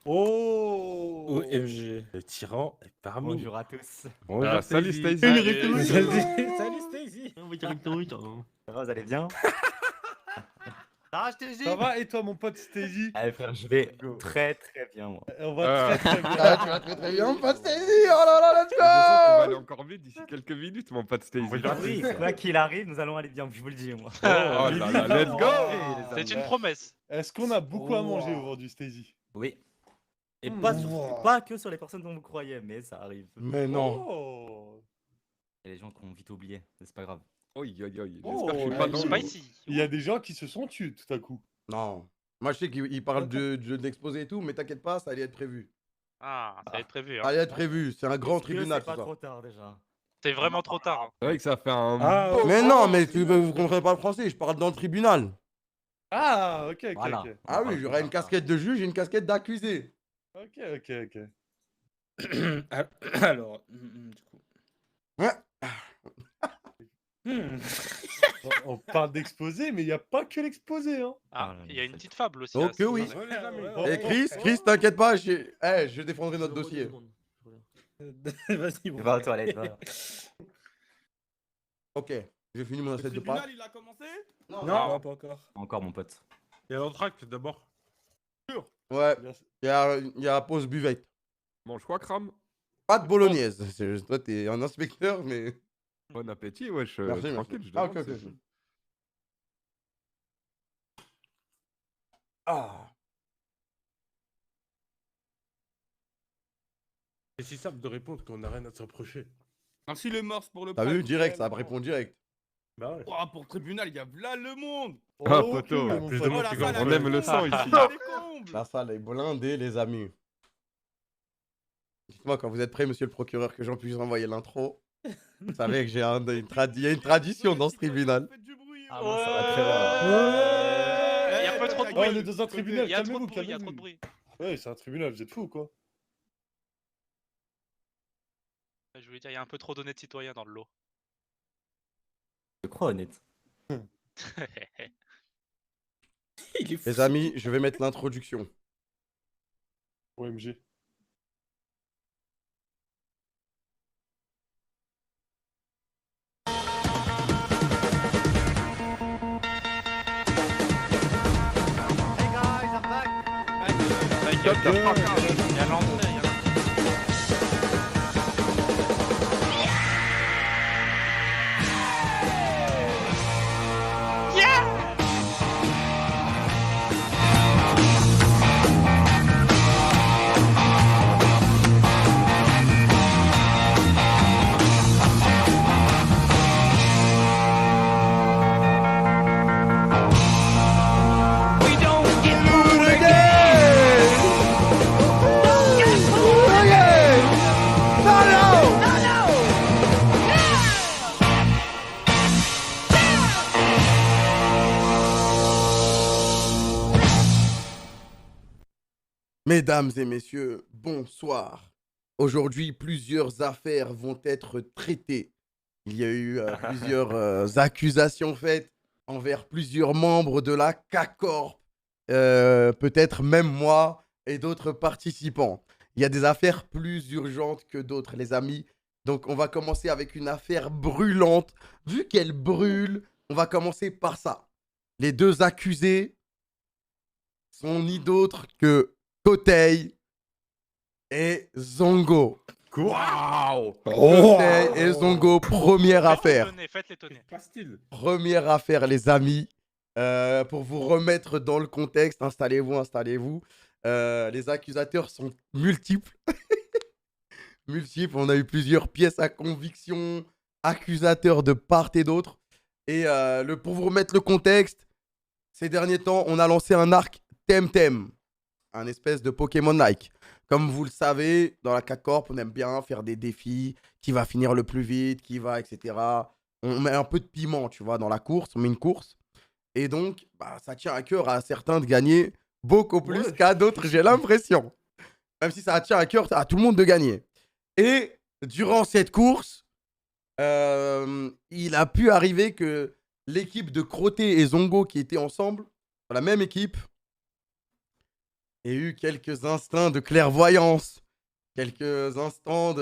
Oh OMG. Le tyran est parmi nous. Bonjour à tous. Bonjour, Salut Stacy. Stacy. Salut Stacy. Ça va, vous allez bien? Ah, je t'ai dit. Ça va et toi, mon pote Stacy? Allez frère, je vais Go. très bien moi. On va très bien. Ah, tu vas très très bien, mon pote Stacy. Oh là là, let's Je sens qu'on va go. aller encore mieux d'ici quelques minutes, mon pote Stacy. Aujourd'hui, quoi qu'il arrive, nous allons aller bien, je vous le dis moi. Oh là là, let's go. C'est une promesse. Est-ce qu'on a beaucoup à manger aujourd'hui, Stacy? Oui. Et Wow. pas que sur les personnes dont vous croyez, mais ça arrive. Mais non. Oh. Il y a des gens qui ont vite oublié, mais c'est pas grave. Oi, oi, oi. Oh, J'espère que je suis pas dans l'eau. Spicy. Il y a des gens qui se sont tués tout à coup. Non. Moi, je sais qu'il parle de l'exposé et tout, mais t'inquiète pas, ça allait être prévu. Ah, ça va être prévu. Ça Hein. allait être prévu. C'est un grand Est-ce que tribunal, c'est tout pas ça. trop tard déjà. C'est vraiment trop tard. Hein. C'est vrai que ça fait un. Ah, beau Mais moment. non, mais vous comprenez pas le français, je parle dans le tribunal. Ah, ok. Voilà. Ah oui, j'aurai une casquette de juge et une casquette d'accusé. Ok. Alors, du coup. Ouais. On parle d'exposé, mais il n'y a pas que l'exposé. Hein. Ah, il y a une petite fable aussi. Ok, là, oui. c'est- Ouais, les amis. Et Chris, t'inquiète pas, je défendrai notre dossier. Vas-y, bon. Va aux toilettes, va. Ok, j'ai fini mon assiette de pâtes. il a commencé. Non, pas encore. Encore mon pote. Il y a l'entracte d'abord. Ouais, il y a pause buvette. Mange quoi, Cram? Pas de bolognaise. Toi, t'es un inspecteur, mais. Bon appétit, wesh. Merci, Tranquille, merci. je Ah, demande, ok. c'est tout. Ah. C'est si simple de répondre qu'on n'a rien à se reprocher. Ainsi le morse pour le T'as vu, prime. direct, ça répond direct. Bah ouais. Ouah, pour le tribunal, il y a là le monde. Ah, Ok, poteau, mon plus pote. de Oh, monde la qui salle, On elle aime est le sang comble. ici. Elle est comble. La salle est blindée, les amis. Dites-moi quand vous êtes prêts, monsieur le procureur, que j'en puisse envoyer l'intro. Vous savez que il y a une tradition dans ce tribunal. Faites du bruit. Ah, oh. moi, ça va très bien. Il y a un peu trop de Oh, bruit. on est dans un tribunal, Il y a trop de calmez-vous, bruit, il y a trop calmez-vous. de bruit. Ouais, c'est un tribunal, vous êtes fous quoi. Je voulais dire, il y a un peu trop d'honnêtes citoyens dans le lot. Je crois honnête. Il est fou. Les amis, je vais mettre l'introduction. OMG. Il y a l'entrée, il y a Mesdames et messieurs, bonsoir. Aujourd'hui, plusieurs affaires vont être traitées. Il y a eu plusieurs accusations faites envers plusieurs membres de la CACORP, peut-être même moi et d'autres participants. Il y a des affaires plus urgentes que d'autres, les amis. Donc, on va commencer avec une affaire brûlante. Vu qu'elle brûle, on va commencer par ça. Les deux accusés sont ni d'autres que Kotei et Zongo. Waouh. Kotei et Zongo, première affaire. Faites-les tonner. Pas style. Première affaire, les amis. Pour vous remettre dans le contexte, installez-vous. Les accusateurs sont multiples. On a eu plusieurs pièces à conviction, accusateurs de part et d'autre. Et pour vous remettre le contexte, ces derniers temps, on a lancé un arc Temtem, un espèce de Pokémon-like. Comme vous le savez, dans la CACORP, on aime bien faire des défis, qui va finir le plus vite, etc. On met un peu de piment, tu vois, dans la course, on met une course. Et donc, ça tient à cœur à certains de gagner beaucoup plus qu'à d'autres, j'ai l'impression. Même si ça tient à cœur à tout le monde de gagner. Et durant cette course, il a pu arriver que l'équipe de Crotté et Zongo qui étaient ensemble, dans la même équipe, et eu quelques instincts de clairvoyance, quelques instants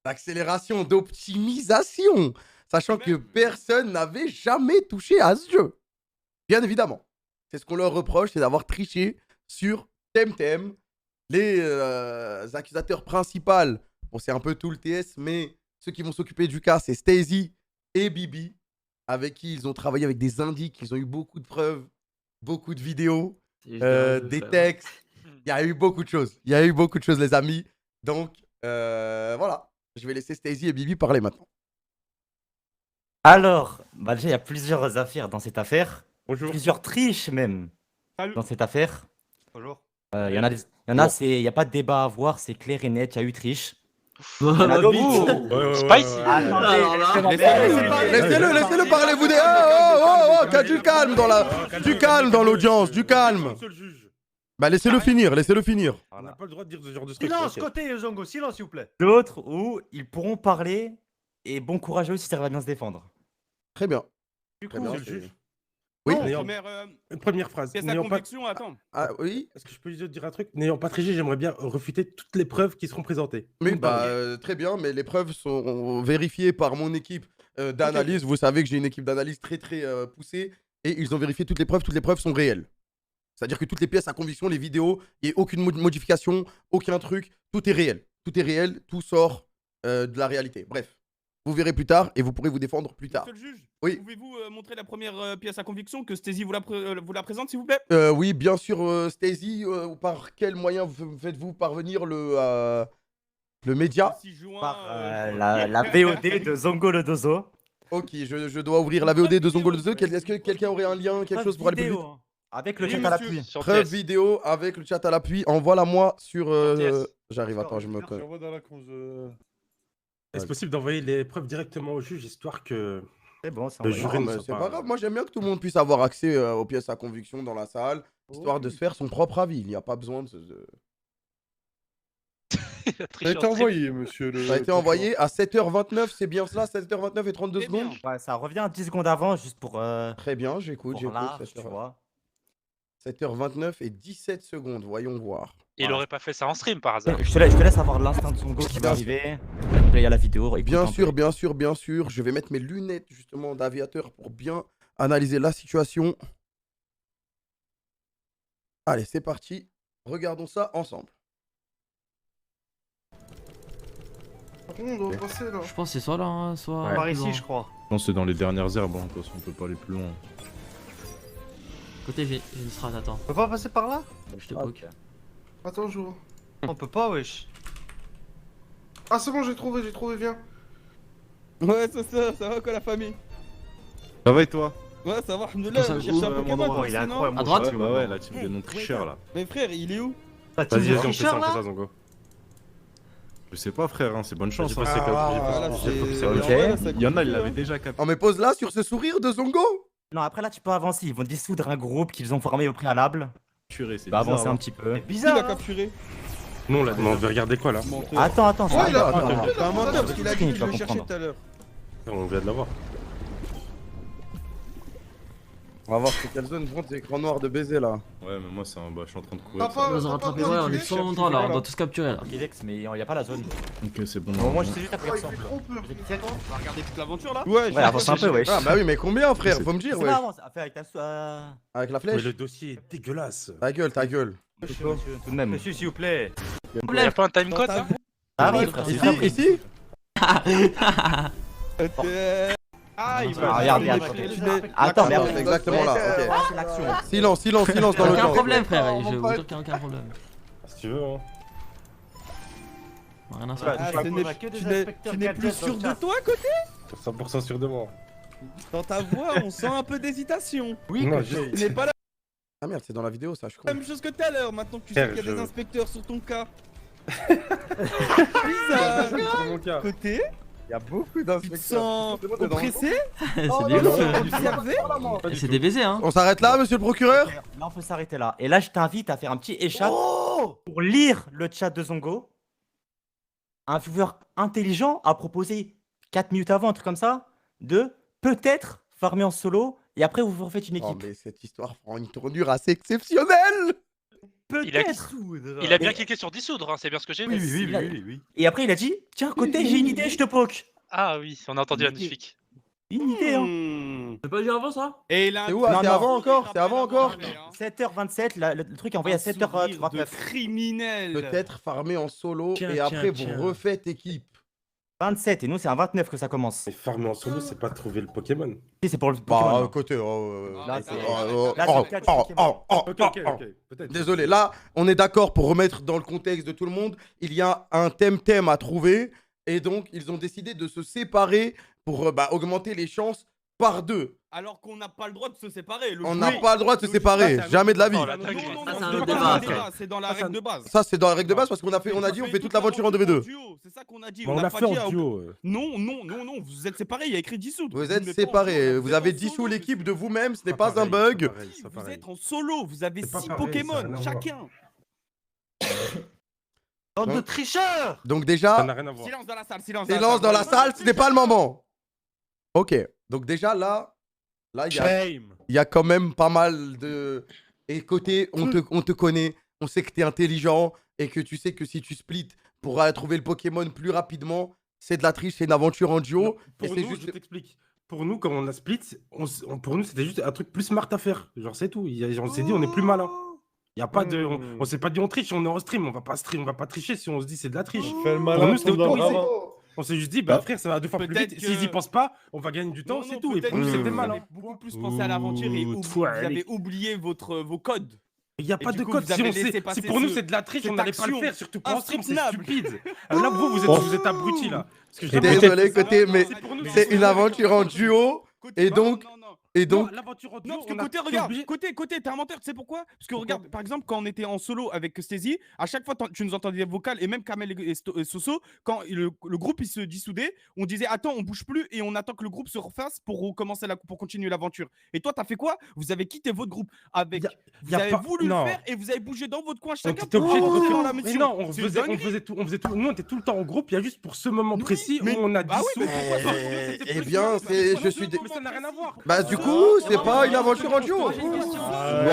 d'accélération, d'optimisation, sachant que personne n'avait jamais touché à ce jeu. Bien évidemment. C'est ce qu'on leur reproche, c'est d'avoir triché sur Temtem. Les accusateurs principaux, bon, c'est un peu tout le TS, mais ceux qui vont s'occuper du cas, c'est Stacey et Bibi, avec qui ils ont travaillé avec des indices, ils ont eu beaucoup de preuves, beaucoup de vidéos, des textes. Il y a eu beaucoup de choses. Il y a eu beaucoup de choses, les amis. Donc, voilà. Je vais laisser Stacey et Bibi parler maintenant. Alors, bah déjà, il y a plusieurs affaires dans cette affaire. Bonjour. Plusieurs triches même Salut. dans cette affaire. Bonjour. Il y en a, il n'y a pas de débat à avoir, c'est clair et net, il y a eu triche. Ouais, Spicy. Laissez-le parler, vous. Du calme dans du calme dans l'audience, du calme. Monsieur le juge. Bah, laissez-le finir, laissez-le finir. On n'a pas le droit de dire ce genre de trucs. Silence, ok. côté Zongo, silence s'il vous plaît. D'autres où ils pourront parler et bon courage à eux si ça va bien se défendre. Très bien. Du Très coup, bien. Monsieur le juge. Oui. Non, N'ayant- première Une première phrase. pièce à N'ayant pas... conviction, attends. Ah oui. Est-ce que je peux juste dire un truc? N'ayant pas triché, j'aimerais bien refuter toutes les preuves qui seront présentées. Oui, Une bah, par une. très bien, mais les preuves sont vérifiées par mon équipe d'analyse. Vous savez que j'ai une équipe d'analyse très poussée et ils ont vérifié toutes les preuves sont réelles. C'est-à-dire que toutes les pièces à conviction, les vidéos, il n'y a aucune modification, aucun truc, tout est réel. Tout est réel, tout sort de la réalité. Bref, vous verrez plus tard et vous pourrez vous défendre plus tard. Monsieur le juge, Oui. pouvez-vous montrer la première pièce à conviction que Stacey vous la présente, s'il vous plaît? Oui, bien sûr, Stacey, par quel moyen faites-vous parvenir le média? 6 juin. Par la VOD de Zongo le Dozo. Ok, je dois ouvrir la VOD de Zongo le Zoo. Est-ce que quelqu'un aurait un lien, quelque chose pour aller plus vite? Avec le Oui, chat à monsieur. l'appui. Sur Preuve TS. vidéo avec le chat à l'appui. Envoie-la-moi sur. TS. J'arrive, attends, je me connais. J'envoie dans la cause. Est-ce possible d'envoyer les preuves directement au juge, histoire que C'est bon, c'est le envoyé. juré Non, ne mais soit c'est pas... pas grave. Moi, j'aime bien que tout le monde puisse avoir accès aux pièces à conviction dans la salle, histoire de se faire son propre avis. Il n'y a pas besoin de. Ça a été envoyé, monsieur le. Ça a été envoyé à 7h29, c'est bien cela? 7h29 et 32 Eh bien. secondes? Ouais, ça revient 10 secondes avant, juste pour. Très bien, j'écoute. Pour large, tu vois. 7h29 et 17 secondes, voyons voir. Il aurait pas fait ça en stream par hasard. Je te laisse avoir l'instinct de Zongo qui va arriver. Il y a la vidéo. écoute Bien un sûr, peu. bien sûr, bien sûr. Je vais mettre mes lunettes justement d'aviateur pour bien analyser la situation. Allez, c'est parti. Regardons ça ensemble. On doit passer là. Je pense que c'est soit là, hein, soit. par plus ici, loin. je crois. Non, c'est dans les dernières herbes, hein. De toute façon, on peut pas aller plus loin. Côté, j'ai une strat, attends. On peut pas passer par là? Je te poke. Attends, je vois. On peut pas, wesh. Ah, c'est bon, j'ai trouvé, viens. Ouais, ça va quoi la famille? Ça va et toi? Ouais, ça va, alhamdoulilah, Ça, je cherche un où, Pokémon, Oh, toi il est aussi, non? incroyable. À droite Ouais, bah ouais, la team des non-tricheurs là. Mais frère, il est où? La team Vas-y, des vas-y, on fait ça, tricheurs, on fait là? ça, Zongo. Je sais pas, frère, hein, c'est bonne chance. J'ai Hein. passé Ah, là, c'est- Ok. en vrai, là, ça Il y en a, compliqué, il l'avait hein. déjà capté. Oh, mais pose là sur ce sourire de Zongo. Non, après là, tu peux avancer. Ils vont dissoudre un groupe qu'ils ont formé au préalable. Capturé, c'est Tu vas bizarre. avancer un hein. petit peu. C'est Qui bizarre. l'a hein. capturé? Non, là, on devait regarder quoi là? Menteur. Attends, Ouais, il a- attends. C'est un menteur parce qu'il a dit Tu qu'il vas le cherchait comprendre. tout à l'heure. On vient de l'avoir. On va voir c'est quelle zone vont tes écrans noirs de baiser là. Ouais, mais moi, c'est un. Bah, je suis en train de courir. T'as ça pas- On nous a rattrapé, ouais, on est sur longtemps là, on doit tous capturer là. Ok, Lex, mais il n'y a pas la zone. Ok, c'est bon. Bon, moi, je sais juste à quoi Ouais, il il fait ressemble. trop peur. On va regarder toute l'aventure là? Ouais, avance un peu, wesh. Ah, bah oui, mais combien, frère? Faut me dire, C'est ouais. pas avance, fais avec ta Avec la Mais flèche? le dossier est dégueulasse. Ta gueule, ta gueule. Monsieur, tout de même. Monsieur, s'il vous plaît. Il y a pas un timecode là? Ah oui, frère, c'est Ici, ça. ici? Ah, il Ah, va. regarde, il va regarde. chercher les- Attends, Ah, merde. c'est exactement là, ok. C'est l'action. Silence, silence, silence dans Aucun l'audience. problème, frère, je vais vous dire qu'il n'y a aucun problème. Si tu veux, hein. Rien à se Ah, faire. Ah, tu n'es plus sûr de toi, côté? 100% sûr de moi. Dans ta voix, on sent un peu d'hésitation. Oui, Non, que juste- Tu n'es pas la Ah merde, c'est dans la vidéo ça, je crois. même chose que tout à l'heure, maintenant que tu sais Frère, qu'il y a des je- inspecteurs sur ton cas. Bizarre. C'est mon cas. Côté, Il y a beaucoup tu te d'inspecteurs. sens oppressé, C'est des ouf. observé. C'est des baisers, hein. On s'arrête là, monsieur le procureur? Là, on peut s'arrêter là. Et là, je t'invite à faire un petit échat Oh! pour lire le chat de Zongo. Un viewer intelligent a proposé 4 minutes avant, un truc comme ça, de peut-être farmer en solo et après vous refaites une Oh, équipe. mais cette histoire prend une tournure assez exceptionnelle. peut-être. Il a bien cliqué sur dissoudre, hein, c'est bien ce que j'ai vu. Oui. Et après, il a dit, tiens, côté, j'ai une idée, je te poke. Ah oui, on a entendu la notifique. Une idée, hein. C'est pas dit avant ça? Et là, C'est où? C'est avant encore? C'est avant encore? 7h27, le truc est envoyé à 7h39. Criminel. Peut-être farmer en solo Tiens, et après tiens. vous refaites équipe. 27, et nous, c'est à 29 que ça commence. Mais farmer en solo, c'est pas trouver le Pokémon. Si, c'est pour le Bah, Pokémon. côté. Là, c'est- oh, là, oh, c'est le cas du oh, Pokémon. oh, oh, Ok, oh, ok, oh. ok. Peut-être. Désolé, là, on est d'accord pour remettre dans le contexte de tout le monde. Il y a un thème à trouver. Et donc, ils ont décidé de se séparer pour augmenter les chances par 2. Alors qu'on n'a pas le droit de se séparer. On n'a pas le droit de se séparer. Là, c'est un Jamais de la vie. Oh, la Non, dinguerie. non, Ça, non, c'est un c'est autre pas débat, dans après. le débat, c'est dans la règle de base. Ça, c'est dans la règle de base parce qu'on a dit on fait toute l'aventure en 2v2. C'est ça qu'on a dit. Bon, on n'a l'a pas fait dit en à- duo. Non, vous êtes séparés, il y a écrit dissoudre. Vous êtes n'êtes pas en séparés. duo, Vous êtes avez en dissous solo, l'équipe de vous-même. Ce n'est Pas pas un pareil, bug. pas pareil, c'est pas Vous pareil. êtes en solo, vous avez C'est pas 6 pareil, ça a Pokémon rien à voir. chacun. Bande de tricheurs. Donc Ça déjà, n'a rien à voir. Silence dans la salle, silence. silence dans la salle, ce n'est pas le moment. Ok. Donc déjà là, il y a quand même pas mal de... Et côté, on te connaît, on sait que tu es intelligent et que tu sais que si tu splits pour aller trouver le Pokémon plus rapidement, c'est de la triche, c'est une aventure en duo. Non, Et pour c'est nous, juste... je t'explique. Pour nous, quand on a split, pour nous, c'était juste un truc plus smart à faire. Genre, c'est tout. On s'est dit, on est plus malin. Il y a pas de, on s'est pas dit on triche, on est en stream, on va pas tricher si on se dit c'est de la triche. Fais le Pour malin, nous, c'était autorisé. Oh. On s'est juste dit, bah frère, ça va 2 fois plus Peut-être vite. que- S'ils y pensent pas, on va gagner du temps, Non, c'est non, tout. Et peut-être pour nous, que c'était vous malin. avez beaucoup plus pensé à l'aventure et vous avez oublié vos codes. Il n'y a pas du de coup, code. vous Si, avez on sait, laissé passer si pour nous ce- c'est de la triche, on cette n'allait pas le action faire, surtout pas en stream, c'est insoutenable. stupide. Là, vous êtes abrutis là. Parce que j'ai Désolé côté, mais pour nous, c'est une aventure en duo. Et donc, Non, l'aventure en duo, Non, parce que on a côté, été regarde, obligé- côté, t'es un menteur, tu sais pourquoi? Parce que regarde, par exemple, quand on était en solo avec Stézy, à chaque fois tu nous entendais vocal, et même Kamel et Soso, quand le groupe il se dissoudait, on disait attends, on bouge plus et on attend que le groupe se refasse pour recommencer pour continuer l'aventure. Et toi, t'as fait quoi? Vous avez quitté votre groupe avec. Vous y a avez pas- voulu non. le faire et vous avez bougé dans votre coin On chacun était obligé de pour refaire faire la Mais mission. non, on C'est une faisait dinguerie. tout. Nous, on était tout le temps en groupe. Il y a juste pour ce moment Oui, précis où mais- on a bah oui, dissous. mais pourquoi Eh bien, je suis... Mais ça n'a rien à voir. Bah du coup, c'est pas une aventure en duo. J'ai une question.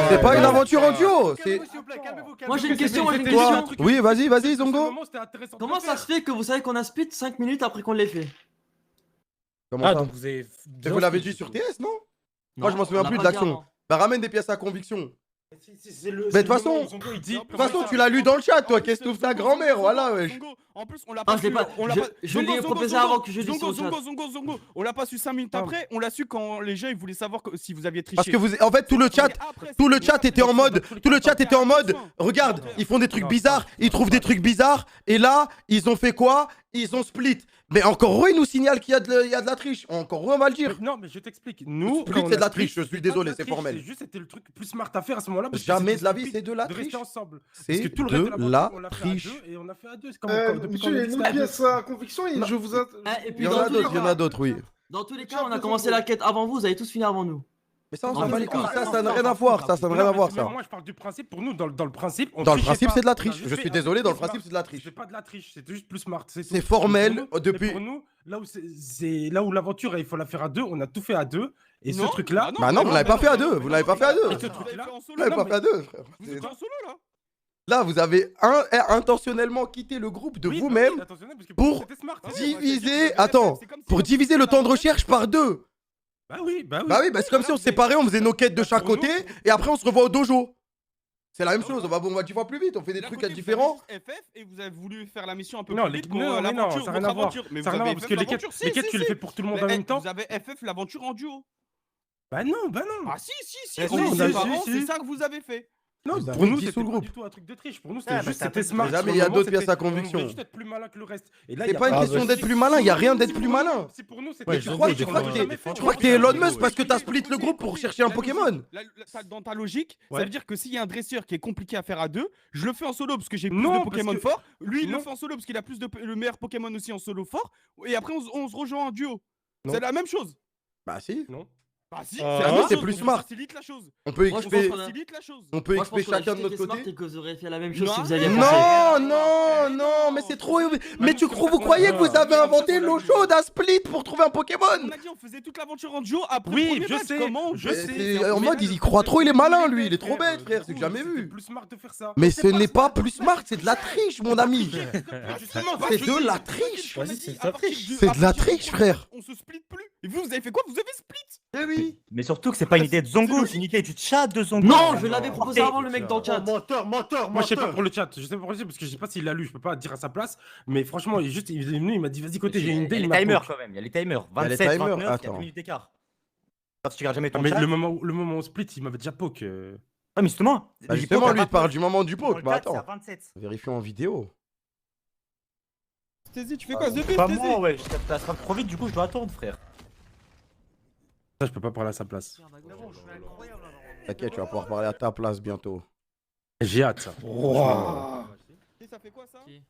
C'est pas une aventure en duo. C'est... Calmez-vous, s'il vous plaît, calmez-vous. Moi, j'ai une question, C'était j'ai une juste un question. truc- Oui, vas-y, Sur ce Zongo. moment, c'était intéressant de Comment le ça faire. se fait que vous savez qu'on a split 5 minutes après qu'on l'ait fait? Comment Ah, ça? donc vous avez. Mais vous l'avez dit sur TS, non? Moi, je m'en Non, souviens on l'a plus de pas dit l'action. avant. Bah ramène des pièces à conviction. Mais de toute façon- il dit. De toute façon, tu l'as lu dans le chat, toi. Qu'est-ce que tu ta grand-mère? Voilà, wesh. En plus, on l'a Ah, pas je l'ai su. pas- On l'a je- pas. je l'ai Zongo, proposé Zongo, avant que je dise Zongo, sur le chat. Zongo. On l'a pas su 5 minutes Ah. après. On l'a su quand les gens ils voulaient savoir si vous aviez triché. Parce que vous, en fait, tout le chat était en mode, regarde, ils font des trucs bizarres, ils trouvent des trucs bizarres, et là, ils ont fait quoi? Ils ont split. Mais encore heureux, ils nous signalent qu'il y a de la triche. Encore heureux, on va le dire. Non, mais je t'explique. Nous, Split, quand on c'est de a la triche, split, je suis c'est pas désolé, de la c'est triche, formel. C'est juste, c'était le truc plus smart à faire à ce moment-là. parce que Jamais c'était de la vie, stupide c'est de la de rester triche. ensemble. Parce C'est que tout le de reste de la l'aventure, on l'a fait à triche. deux et on a fait à deux. C'est comme depuis Monsieur, qu'on il y a est une à deux. pièce à conviction et je vous Et Il puis y en dans a tous d'autres, les d'autres, oui. Dans tous les cas, on a commencé la quête avant vous, vous avez tous fini avant nous. Mais ça, on Non, s'en bat mais les couilles, c'est ça n'a rien à voir, ça n'a rien à voir, Mais ça. moi, je parle du principe. Pour nous, dans le principe, on Dans le trichait principe, pas. c'est de la On a triche. juste Je fait suis un désolé, truc dans le plus smart. principe, c'est de la triche. C'est pas de la triche, c'était juste plus smart. C'est C'est tout. formel, Pour nous- depuis- mais Pour nous, là où l'aventure, il faut la faire à deux, on a tout fait à deux. Et ce Non, truc-là. Bah non, vous l'avez pas fait à deux, vous l'avez pas fait à deux. Et ce truc-là. Vous l'avez pas fait à deux, frère. Vous êtes en solo là. Là, vous avez intentionnellement quitté le groupe de Oui, vous-même bah oui, attentionnel, parce que pour c'était smart. diviser... Attends, pour diviser le temps de recherche par deux. Bah oui, Bah oui, bah c'est comme si on se séparait, on faisait nos quêtes de chaque côté, et après on se revoit au dojo. C'est la même chose, on va 10 fois plus vite, on fait des trucs différents. FF et vous avez voulu faire la mission un peu Non, plus vite pour non, mais non, l'aventure, ça n'a rien votre à voir. aventure. Mais Ça vous n'a rien à voir, avez parce que FF les quêtes, l'aventure, les quêtes, tu les fais pour tout le monde en même temps. Vous avez FF l'aventure en duo. Bah non. Ah si, Eh, on si, est si, parents, si, c'est si. ça que vous avez fait. Non, Vous avez pour nous, dissous c'était le pas groupe. du tout un truc de triche. Pour nous, Ah, c'était juste, bah, c'était c'est un smart. truc de- Sur le il y a moment, d'autres pièces c'était- à conviction. On voulait juste être plus malin que le reste. Et là, C'est il y a pas une de- question d'être plus malin, y a rien d'être plus malin. C'est pour nous, c'était Mais juste tu crois smart, on l'aurait jamais fait. tu crois que t'es Elon Musk parce que t'as split le groupe pour chercher un Pokémon? Dans ta logique, ça Ouais. veut dire que s'il y a un dresseur qui est compliqué à faire à deux, je le fais en solo parce que j'ai plus Non, de parce Pokémon que- forts. Lui, il le Non. fait en solo parce qu'il a plus de le meilleur Pokémon aussi en solo fort. Et après, on se rejoint en duo. Non. C'est la même chose. Bah si. Non. Bah si, Ah, la mais même c'est chose, plus on smart. facilite la chose. On peut Moi, je XP, pense qu'on a- Facilite la chose. on peut Moi, je XP pense qu'on a chacun de juste notre été smart côté. et que vous auriez fait la même chose Non, si vous aviez Non, pensé. non, non, mais c'est trop. Mais vous croyez que vous avez inventé l'eau chaude à Split pour trouver un On Pokémon? a dit on faisait toute l'aventure en duo après Oui, le premier je match. sais, Comment je on- sais. En mode, il y croit trop, il est malin, lui. Il est trop bête, frère. C'est que jamais C'était vu. plus smart de faire ça. Mais ce n'est pas plus smart, c'est de la triche, mon ami. Justement, C'est de la triche. Vas-y, c'est de la triche. C'est de la triche, frère. On se split plus. Et vous avez fait quoi? Vous avez split. Eh oui. Mais surtout que c'est pas une idée de Zongo, c'est une idée du chat de Zongo. Non, je l'avais proposé avant le mec dans le chat. Menteur, menteur, Moi, je sais pas menteur. pour le chat. Je sais pas pour le chat parce que je sais pas s'il l'a lu. Je peux pas dire à sa place. Mais franchement, il est venu, il m'a dit vas-y côté, j'ai une Il y idée. a il les m'a timers poke. quand même, il y a les timers. Il y a les 27, timers, 29, 4 attends. minutes d'écart. Quand tu regardes jamais ton Mais chat. le moment où on split, il m'avait déjà poke. Ah, mais justement. Bah, il justement, poke à lui, il 29. parle du moment du Dans poke. le Mais chat, c'est à attends, 27. vérifions en vidéo. Stézy, tu fais quoi? The Pas moi, ouais, ça sera trop vite, du coup, je dois attendre, frère. Ça, je peux pas parler à sa place. T'inquiète, tu vas pouvoir parler à ta place bientôt. J'ai hâte, ça. Et ça fait quoi ça? Qui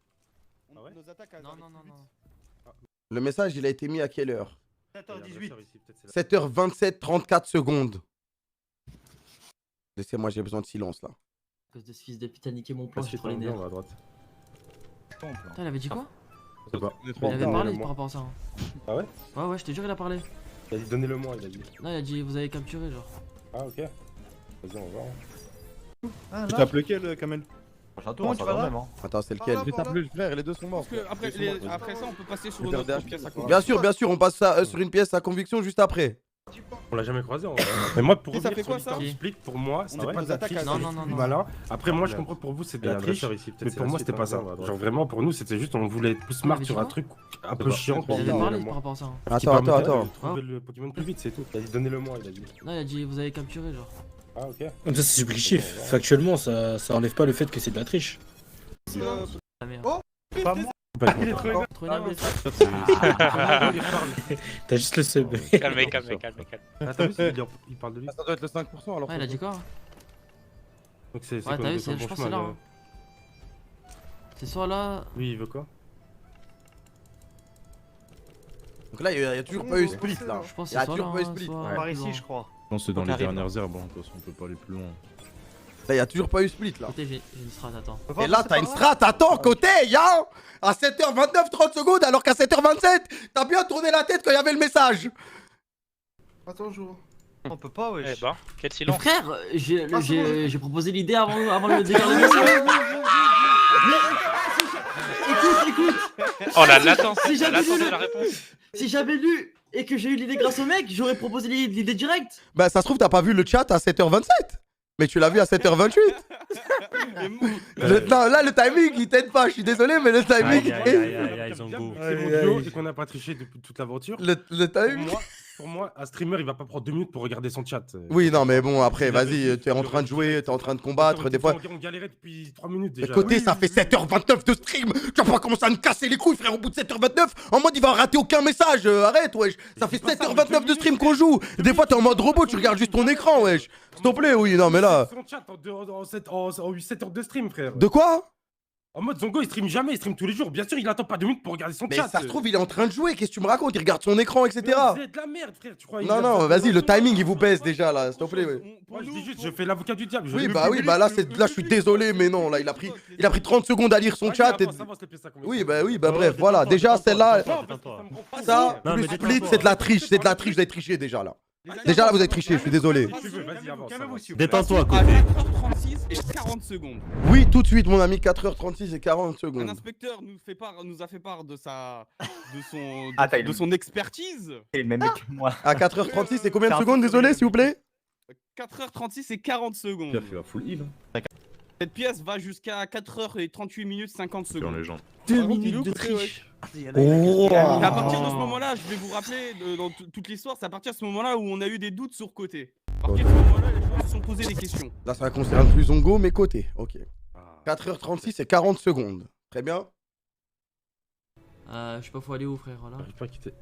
Nos attaques à Non, non, non, non. Le message, il a été mis à quelle heure? 7h18. 7h27, 34 secondes. Laissez-moi, j'ai besoin de silence là. À cause de ce fils de pute a niqué mon plan, j'ai trop les on nerfs. va à droite. Putain, il avait dit quoi? Je sais pas. Il avait Bon, parlé donnez-le-moi. par rapport à ça. hein. Ah ouais? Ouais, ouais, je te jure, il a parlé. Il a dit donnez-le-moi, il a dit. Non, il a dit vous avez capturé, genre. Ah ok. Vas-y, on va voir. Tu tapes lequel, Kamel? J'attends, ça va même. Attends, c'est Par lequel? là, Je par tape là. le frère, les deux sont morts. Parce que après ça, on peut passer sur Je une vais autre faire pièce à côté. Bien sûr, on passe ça sur une pièce à conviction juste après. On l'a jamais croisé en vrai. Mais moi, pour Et ça revenir fait sur quoi, l'histoire ça du split, pour moi, c'était ouais pas de la Nos triche, attaques à- c'était Non, non, plus non, malin. Après, moi, je comprends pour vous, c'est de la triche. Mais pour moi, c'était pas ça. Genre vraiment, pour nous, c'était juste, on voulait être plus smart mais sur dis un pas. truc un peu chiant. Il avait pour parlé moi. par rapport à ça. hein. Attends. Trouver le Pokémon plus vite, c'est tout. Il a dit donnez-le-moi, il a dit. Non, il a dit vous avez capturé, genre. Ah ok. Comme ça, c'est subjectif. Factuellement, ça enlève pas le fait que c'est de la triche. La merde. Oh. Pas moi. Trop énervé. T'as juste le sub. Calmez, calmez. Ah, t'as vu, il parle de lui. Ça doit être le 5% alors. Ouais, il a dit quoi? Donc c'est Ouais, quoi, t'as vu, de son je bon pense que c'est chemin, là. hein. C'est soit là. Lui, il veut quoi? Donc là, il y a toujours pas eu split là. Je pense Il que y a c'est soit là. toujours pas eu hein, split. soit Par plus ici, loin. je crois. Je pense que c'est dans On les arrive. dernières heures, bon, de toute façon, on peut pas aller plus loin. Là, il y a toujours pas eu split là. Côté, j'ai une strat, attends. Et là, t'as une strat, attends, côté, y'a à 7h29, 30 secondes, alors qu'à 7h27, t'as bien tourné la tête quand il y avait le message. Attends, je vois. On peut pas, Eh wesh. ben, quel Mais silence. frère, j'ai Ah, c'est bon. j'ai proposé l'idée avant le départ de message. Écoute, Oh la latence, Si la j'avais latence vu de la réponse. si j'avais lu et que j'ai eu l'idée grâce au mec, j'aurais proposé l'idée directe. Bah, ça se trouve, t'as pas vu le chat à 7h27. Mais tu l'as vu à 7h28. Non, là, le timing, il t'aide pas. Je suis désolé, mais le timing. C'est mon duo et qu'on n'a pas triché depuis toute l'aventure. Le timing. Pour moi, un streamer, il va pas prendre 2 minutes pour regarder son chat. Oui, non, mais bon, après, vas-y, t'es en train de jouer, t'es en train de combattre. Des fois. On galérait depuis 3 minutes déjà. Côté, ça fait 7h29 de stream. Tu vas pas commencer à me casser les couilles, frère, au bout de 7h29. En mode, il va rater aucun message. Arrête, wesh. Ça fait 7h29 de stream qu'on joue. Des fois, t'es en mode robot, tu regardes juste ton écran, wesh. S'il te plaît, oui, non, mais là. Son chat en 7 heures de stream, frère. De quoi? En mode Zongo, il stream jamais, il stream tous les jours. Bien sûr, il attend pas 2 minutes pour regarder son Mais chat. ça se trouve, il est en train de jouer. Qu'est-ce que tu me racontes? Il regarde son écran, etc. Vous êtes de la merde, frère. Tu crois Non, vas-y, le timing, il vous baisse déjà, là. S'il te plaît, ouais. Moi, je dis juste, je fais l'avocat du diable. Oui, bah là, je suis désolé, mais non, là, il a pris 30 secondes à lire son chat. Oui, bah bref, voilà. Déjà, celle-là, ça, plus split, c'est de la triche. C'est de la triche, vous avez triché déjà, là. Déjà, là, vous avez triché, je suis désolé. Détends-toi, À 4h36 et 40 secondes. Oui, tout de suite, mon ami, 4h36 et 40 Un secondes. inspecteur nous a fait part de Attends, son expertise. C'est le même mec que moi. À 4h36, c'est combien de secondes, désolé, s'il vous plaît? 4h36 et 40 secondes. Pierre, il va full heal. Cette pièce va jusqu'à 4h38 minutes 50 Dans secondes. les gens. 2 Par contre, il minutes de est où, triche. Et à partir de ce moment-là, je vais vous rappeler dans toute l'histoire, c'est à partir de ce moment-là où on a eu des doutes sur côté. À partir de ce moment-là, les gens se sont posés des questions. Là, ça concerne plus Zongo, mais côté. Ok. 4h36 et 40 secondes. Très bien. Je sais pas, faut aller où, frère, là.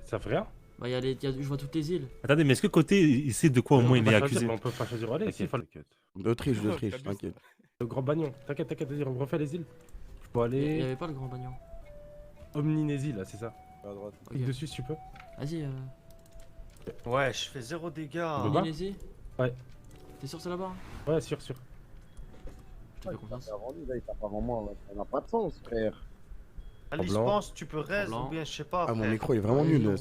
Ça fait rien. Bah, je vois toutes les îles. Attendez, mais est-ce que côté, il sait de quoi au moins il est accusé? On peut pas choisir aller. De triche, t'inquiète. Le grand bagnon. T'inquiète, vas-y, on refait les îles. Je peux Il y aller. avait pas le grand bagnon. Omninésie, là, c'est ça. Ok. Clique dessus si tu peux. Vas-y. Ouais, je fais 0 dégâts. Le bas Allez-y. Ouais. T'es sûr que c'est là-bas? Ouais, sûr. Je te fais confiance. Ça n'a pas de sens, frère. Allez, je blanc. pense, tu peux raise blanc. ou bien, je sais pas. Ah, mon frère. micro est vraiment nul,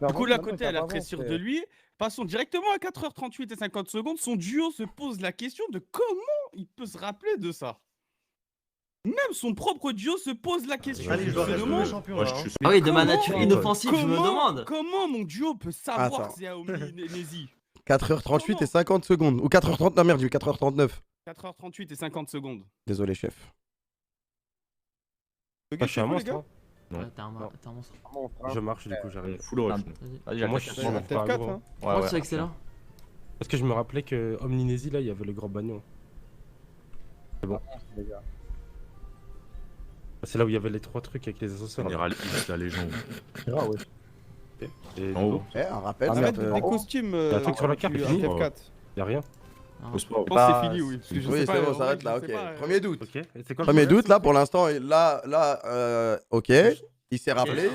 Du coup, la côté, elle a très sûr de lui. Passons directement à 4h38 et 50 secondes. Son duo se pose la question de comment il peut se rappeler de ça. Même son propre duo se pose la question. Allez, je dois Se rester demande le champion Moi, là. je hein. suis Ah oui, de ma comment- nature inoffensive, je me demande. Comment mon duo peut savoir Attends. que c'est Aomi Nézi 4h38 et 50 secondes. Ou 4h30, non merde, j'ai eu 4h39. 4h38 et 50 secondes. Désolé, chef. Ah, je suis un monstre. hein. Non. Ouais, t'es un monstre. Je marche, du coup, j'arrive. Full rush. Vas-y. Moi, je suis On a pas TF4, gros. hein. Comment tu sais que c'est là? Parce que je me rappelais que Omninésie, là, il y avait le grand bagnon. C'est bon. C'est là où il y avait les 3 trucs avec les ascenseurs. là. Général X, la légende. Et En haut. Eh, un rappel. Arrête ça, des costumes. y a un truc sur la carte, tu- c'est fini TF4. Y a rien. Ah. Pose pas. Je pense que c'est fini, oui. Parce que je Oui, sais c'est pas, bon, en ça vrai, arrête je là, sais ok. pas, Premier doute. Ok. Et c'est quoi le Premier problème doute, là, pour l'instant, ok. Il s'est rappelé,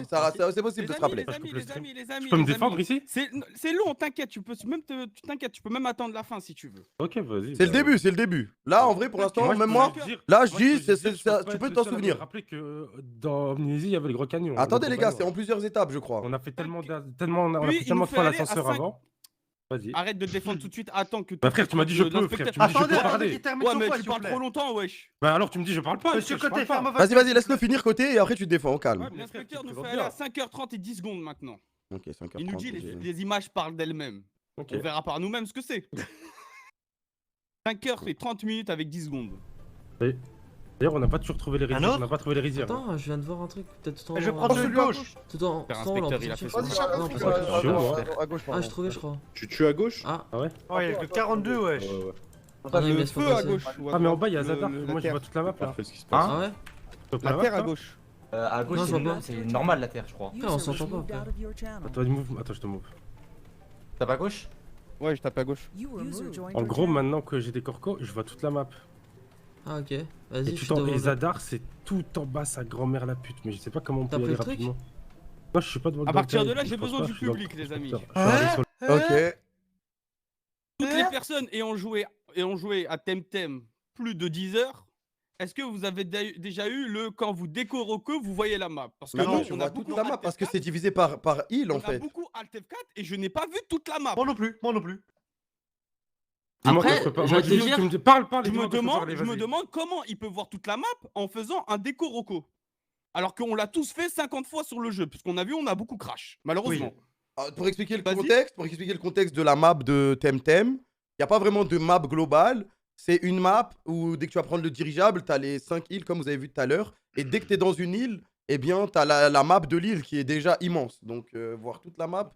c'est possible de se rappeler. Les amis, les amis, les amis. Je peux me les défendre amis. ici? C'est long, t'inquiète, tu peux même t'inquiète, tu peux même attendre la fin si tu veux. Ok, vas-y. C'est le début, c'est le début. Là, en vrai, pour l'instant, même moi, là, je dis, tu peux t'en souvenir. rappeler que dans Omninésie, il y avait le gros canyon. Attendez, le les gros gars, bagnon. c'est en plusieurs étapes, je crois. On a fait tellement, Ok. on a Lui, fait il tellement nous de fait fois aller à l'ascenseur 5. avant. Vas-y. Arrête de te défendre tout de suite, attends que. Bah frère, tu m'as dit je peux, frère. Tu m'as dit je peux Attendez, parler. qu'il termine Ouais, son mais point, tu s'il vous parles plaît. trop longtemps, wesh. Bah alors tu me dis je parle pas. Monsieur je parle Côté, pas. ferme votre Vas-y, laisse-le finir côté et après tu te défends, au calme. Ouais, mais frère, L'inspecteur tu nous peux fait pas aller à dire. 5h30 et 10 secondes maintenant. Ok, 5h30. Il nous dit les images parlent d'elles-mêmes. Ok. On verra par nous-mêmes ce que c'est. 5h et 30 minutes avec 10 secondes. D'ailleurs, on n'a pas toujours trouvé les rizières. autre On n'a pas trouvé les rizières. Attends, je viens de voir un truc. Peut-être tout en Je vais haut, prendre hein. celui de gauche. Tout en Père tout en haut, là, inspecteur, on il a peut fait sortir. Vas-y, chacun Non, son pas tour. ça. À gauche, Ah, j'ai trouvé, je crois. Tu tues à gauche? Ah, Ah ouais. Ouais, il y a que 42, wesh. ah non, il me Le laisse pas feu à passer. gauche. Ah mais en bas il y a Le- Zadar. la Moi je terre. vois toute la map là. Parfait ce qui se passe. Ah ouais? Toute La map, terre à toi gauche. À gauche, Non, je vois pas. c'est normal la terre, je crois. Ah, on s'entend pas. Frère. Attends, move. Attends, je te move. T'as pas à gauche? Ouais, je tape à gauche. En gros, maintenant que j'ai des corcos, je vois toute la map. Ah ok. Et Vas-y, je tout suis en devant. et Zadar, c'est tout en bas sa grand-mère la pute. Mais je sais pas comment on T'as peut y aller pris le truc rapidement. Non, je suis pas devant le À partir docteur, de là, je j'ai pense besoin pas, du je suis dans le public, les amis. transporteur. Je suis allé sur le- Ok. Toutes les personnes ayant joué à Temtem plus de 10 heures, est-ce que vous avez déjà eu le quand vous décorez que vous voyez la map? Parce que Mais non, nous, je on a vois toute beaucoup la map parce que c'est divisé par île en on a fait. beaucoup Alt F4 et je n'ai pas vu toute la map. Moi non plus, moi non plus. Dis-moi Après, que je peux pas- j'ai moi, envie de te dis-moi, dire- tu me dis- Parle, Je dis-moi me que je peux demande, parler, je me vas-y. demande comment il peut voir toute la map en faisant un décoroco. Alors qu'on l'a tous fait 50 fois sur le jeu, puisqu'on a vu, on a beaucoup crash, malheureusement. Pour expliquer Vas-y. le contexte de la map de Temtem, il n'y a pas vraiment de map globale. C'est une map où dès que tu vas prendre le dirigeable, tu as les 5 îles comme vous avez vu tout à l'heure. Et dès que tu es dans une île, eh bien, tu as la map de l'île qui est déjà immense. Donc, voir toute la map,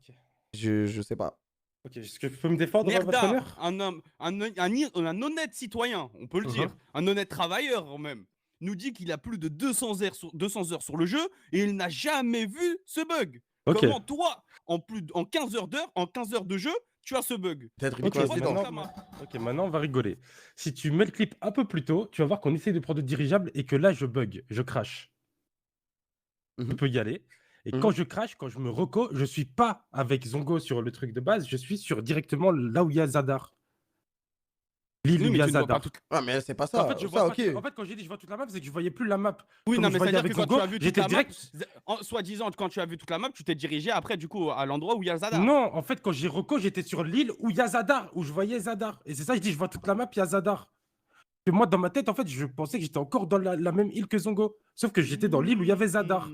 je sais pas. Ok, est-ce que je peux me défendre, votre Merdard, honneur? un honnête citoyen, on peut le dire, un honnête travailleur même, nous dit qu'il a plus de 200 heures sur le jeu et il n'a jamais vu ce bug. Ok. Comment toi, en 15 heures de jeu, tu as ce bug? Peut-être une Ok, coïncidence. maintenant, ok, maintenant on va rigoler. Si tu mets le clip un peu plus tôt, tu vas voir qu'on essaie de prendre le dirigeable et que là je bug, je crash. Je Mhm. peux y aller. Et quand je crash, quand je me reco, je suis pas avec Zongo sur le truc de base, je suis sur directement là où il y a Zadar. L'île Oui, où il mais y a tu ne vois pas Zadar. toute- Ah, mais c'est pas ça. En fait, je ça, vois ok. pas- en fait, quand j'ai dit je vois toute la map, c'est que je voyais plus la map. Oui, Comme non, je mais voyais c'est-à-dire avec que quand Zongo, tu as vu toute j'étais la direct. map, soi-disant, quand tu as vu toute la map, tu t'es dirigé après, du coup, à l'endroit où il y a Zadar. Non, en fait, quand j'ai reco, j'étais sur l'île où il y a Zadar, où je voyais Zadar. Et c'est ça, je dis, je vois toute la map, il y a Zadar. Et moi, dans ma tête, en fait, je pensais que j'étais encore dans la même île que Zongo. Sauf que j'étais dans l'île où il y avait Zadar.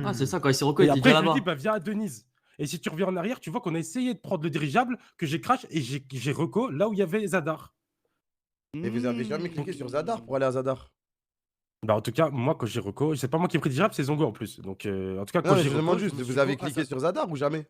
Ah, c'est ça, quand il s'est reco, il Et était après, déjà je lui là-bas. dis, bah, viens à Denise. Et si tu reviens en arrière, tu vois qu'on a essayé de prendre le dirigeable, que j'ai crash et j'ai reco là où il y avait Zadar. Et vous avez jamais cliqué sur Zadar pour aller à Zadar? Bah, en tout cas, moi, quand j'ai reco, c'est pas moi qui ai pris le dirigeable, c'est Zongo en plus. Donc, en tout cas, quand Non, mais j'ai je reco, demande juste, me suis vous avez reco à cliqué sur Zadar ou jamais?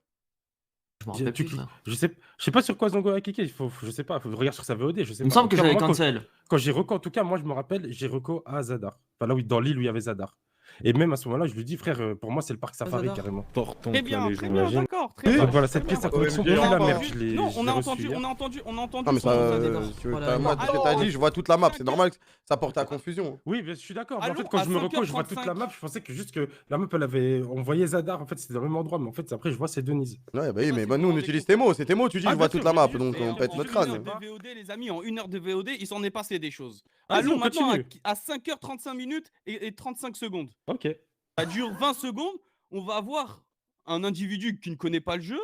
Je m'en J'ai- rappelle tu plus, cliques- frère. Je sais pas sur quoi Zongo a cliqué, je sais pas, faut que je regarde sur sa VOD, je sais Il me pas. semble En que tout cas, j'avais moi, cancel. quand j'ai reco, en tout cas, moi je me rappelle, j'ai reco à Zadar. Enfin là où, dans l'île où il y avait Zadar. Et même à ce moment-là, je lui dis, frère, pour moi, c'est le parc safari Zadar. carrément. Portons Très bien, les d'accord, très bien. Donc voilà, très cette bien. pièce, sa connexion, OMG, plus la non, merde. Je l'ai Non, on a reçue entendu, hier. on a entendu Ah, mais son ça, Zadar. si tu veux, Voilà. moi, tout ce que t'as dit, je vois toute la map. C'est normal que ça porte à confusion. Oui, mais je suis d'accord. Mais en Allô, fait, quand à je me recolle, je vois toute 5h35. la map. Je pensais que juste que la map, elle avait. On voyait Zadar. En fait, c'était dans le même endroit. Mais en fait, après, je vois c'est Denise. Ouais, bah oui, Moi, mais c'est bah, vous nous, on rendez utilise compte. tes mots. C'est tes mots, tu dis, Ah, je vois bien toute sûr, la map. mais Donc, Et on pète en notre une heure crâne. de VOD, les amis, en 1 heure de VOD, il s'en est passé des choses. Vas-y, Allons on maintenant continue. à 5h35 minutes et 35 secondes. Ok. Ça dure 20 secondes. On va avoir un individu qui ne connaît pas le jeu,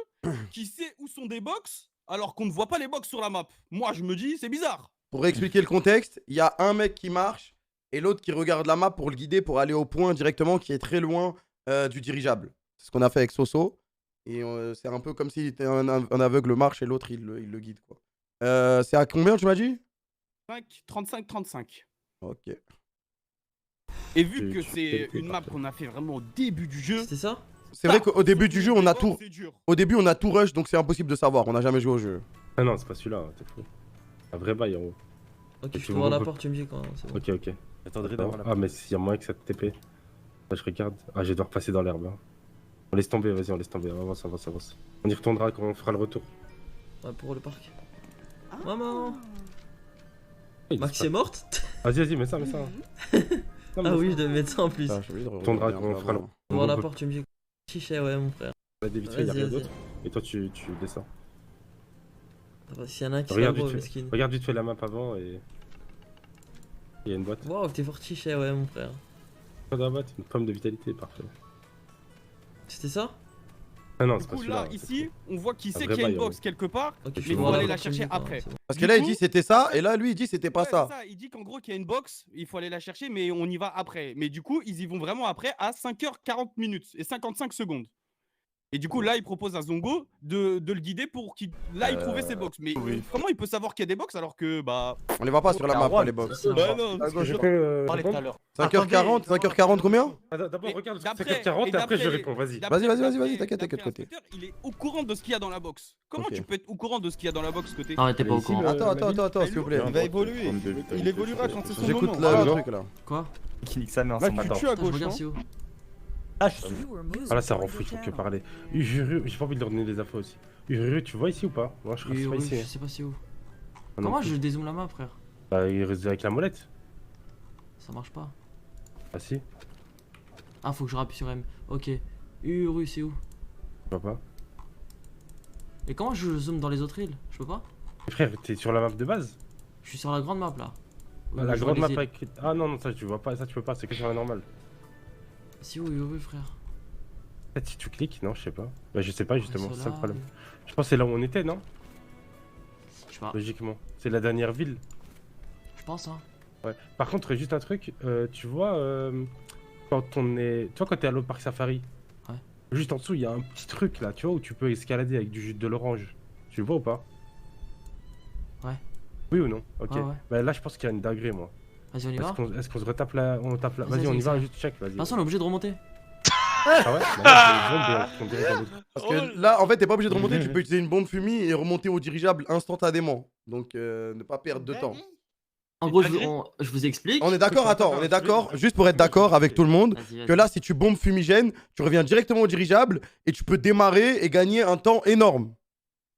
qui sait où sont des box, alors qu'on ne voit pas les box sur la map. Moi, je me dis, c'est bizarre. Pour expliquer le contexte, il y a un mec qui marche et l'autre qui regarde la map pour le guider pour aller au point directement qui est très loin du dirigeable. C'est ce qu'on a fait avec Soso. Et c'est un peu comme si un aveugle marche et l'autre il le guide, quoi. C'est à combien tu m'as dit? 35. Ok. Et vu que Tu c'est fais une map parfait. qu'on a fait vraiment au début du jeu, C'était ça? C'est vrai qu'au début du jeu, on a les tout. box, c'est dur. Au début, on a tout rush, donc c'est impossible de savoir. On n'a jamais joué au jeu. Ah non, c'est pas celui-là. T'es fou. Un vrai bail en haut. Ok, Et je tu t'ouvre la vois- porte, tu me dis quand c'est bon. Ok. Attendrai d'avoir la Ah, mais s'il y a moyen que ça te TP. Là, je regarde. Ah, je vais devoir passer dans l'herbe. Hein. On laisse tomber, vas-y, on laisse tomber. Avance. On y retournera quand on fera le retour. Ouais, pour le parc. Maman! Il Max disparaît. est morte? Vas-y, mets ça. Non, mais Ah oui, ça. je devais mettre ça en plus. Ah, je suis obligé de Retournera regarder quand on un fera le. peu avant. Ouvre la porte, tu me dis. Chichet, ouais, mon frère. On va vite fait, y a Vas-y, rien vas-y. d'autre. Et toi, tu descends. S'il y en a un qui Regarde s'est gros, vite fait. mesquine. Regarde vite fait la map avant et. Il y a une boîte. Waouh, t'es fort Chichet, ouais, mon frère. Pas dans la boîte, une pomme de vitalité, parfait. C'était ça? Ah non, Du c'est pas coup, celui-là. là, ici, on voit qu'il Un sait vrai qu'il y a une bail, box quelque part. Ok, Mais je il t'ouvre faut la aller la porte, tu me chercher dis quand après. c'est bon. Parce Du que là, il coup- dit c'était ça, et là, lui, il dit c'était pas Ouais, ça. c'est il dit qu'en gros qu'il y a une box, il faut aller la chercher, mais on y va après. Mais du coup, ils y vont vraiment après à 5h40 minutes et 55 secondes. Et du coup, là, il propose à Zongo de le guider pour qu'il aille trouver ses box. Mais comment il peut savoir qu'il y a des box alors que, bah. On les voit pas sur la map, les box. C'est Bah bon. non, parce que Je je- peux. Parlez tout à répondre l'heure. 5h40, 5h40 combien? D'abord, Et regarde, d'après- 5h40 et après je d'après- réponds, vas-y. d'après- Vas-y, d'après- t'inquiète, d'après côté. l'inspecteur, il est au courant de ce qu'il y a dans la box. Comment Ok. tu peux être au courant de ce qu'il y a dans la box côté? Ah, ouais, t'es pas au Ici, courant. le- Attends, s'il vous plaît. Il va évoluer. Il évoluera quand c'est son J'écoute moment. le Alors truc là. Quoi? Qui nique sa mère Là, ensemble. tu Attends. tues à Attends, je gauche. regarde, hein. c'est où? Ah, je suis Ah là, ça rend fou, il faut que parler. Uru, j'ai pas envie de leur donner des infos aussi. Uru, tu vois ici ou pas? Moi, je crois que c'est pas Oui, ici. je hein. sais pas c'est où. Ah non Comment plus. je dézoome la main, frère? Bah, il reste avec la molette. Ça marche pas. Ah si, Ah, faut que je rappuie sur M. Ok. Uru, c'est où? je vois pas. Et comment je zoome dans les autres îles? Je peux pas? Frère, t'es sur la map de base? Je suis sur la grande map là. La Je vois grande les map îles. avec. Ah non, ça tu vois pas, ça tu peux pas, c'est que sur la normale. C'est où Uru, frère? Peut-être si tu cliques, non, je sais pas. Bah, je sais pas justement, Sur c'est ça le là, problème. Je pense que c'est là où on était, non? Je sais pas. Logiquement. C'est la dernière ville. Je pense, hein. Ouais. Par contre, juste un truc, tu vois, quand on est. Tu vois, quand t'es à l'autre parc safari, Ouais. juste en dessous, il y a un petit truc là, tu vois, où tu peux escalader avec du jus de l'orange. Tu le vois ou pas? Ouais. Oui ou non? Ok. Ouais, ouais. Bah là, je pense qu'il y a une dinguerie, moi. Vas-y, on y va. Est-ce qu'on se retape là? On tape là. Vas-y, Vas-y, on y va, vas-y. juste check, vas-y. De toute façon, on est obligé de remonter. Ah ouais? Bah là, c'est une bombe, et on dirait dans l'autre. Parce que là, en fait, t'es pas obligé de remonter, tu peux utiliser une bombe fumée et remonter au dirigeable instantanément. Donc, ne pas perdre de temps. En gros, je vous explique. On est d'accord, attends, on est d'accord, juste pour être d'accord avec tout le monde, Vas-y, vas-y. que là, si tu bombes fumigène, tu reviens directement au dirigeable et tu peux démarrer et gagner un temps énorme.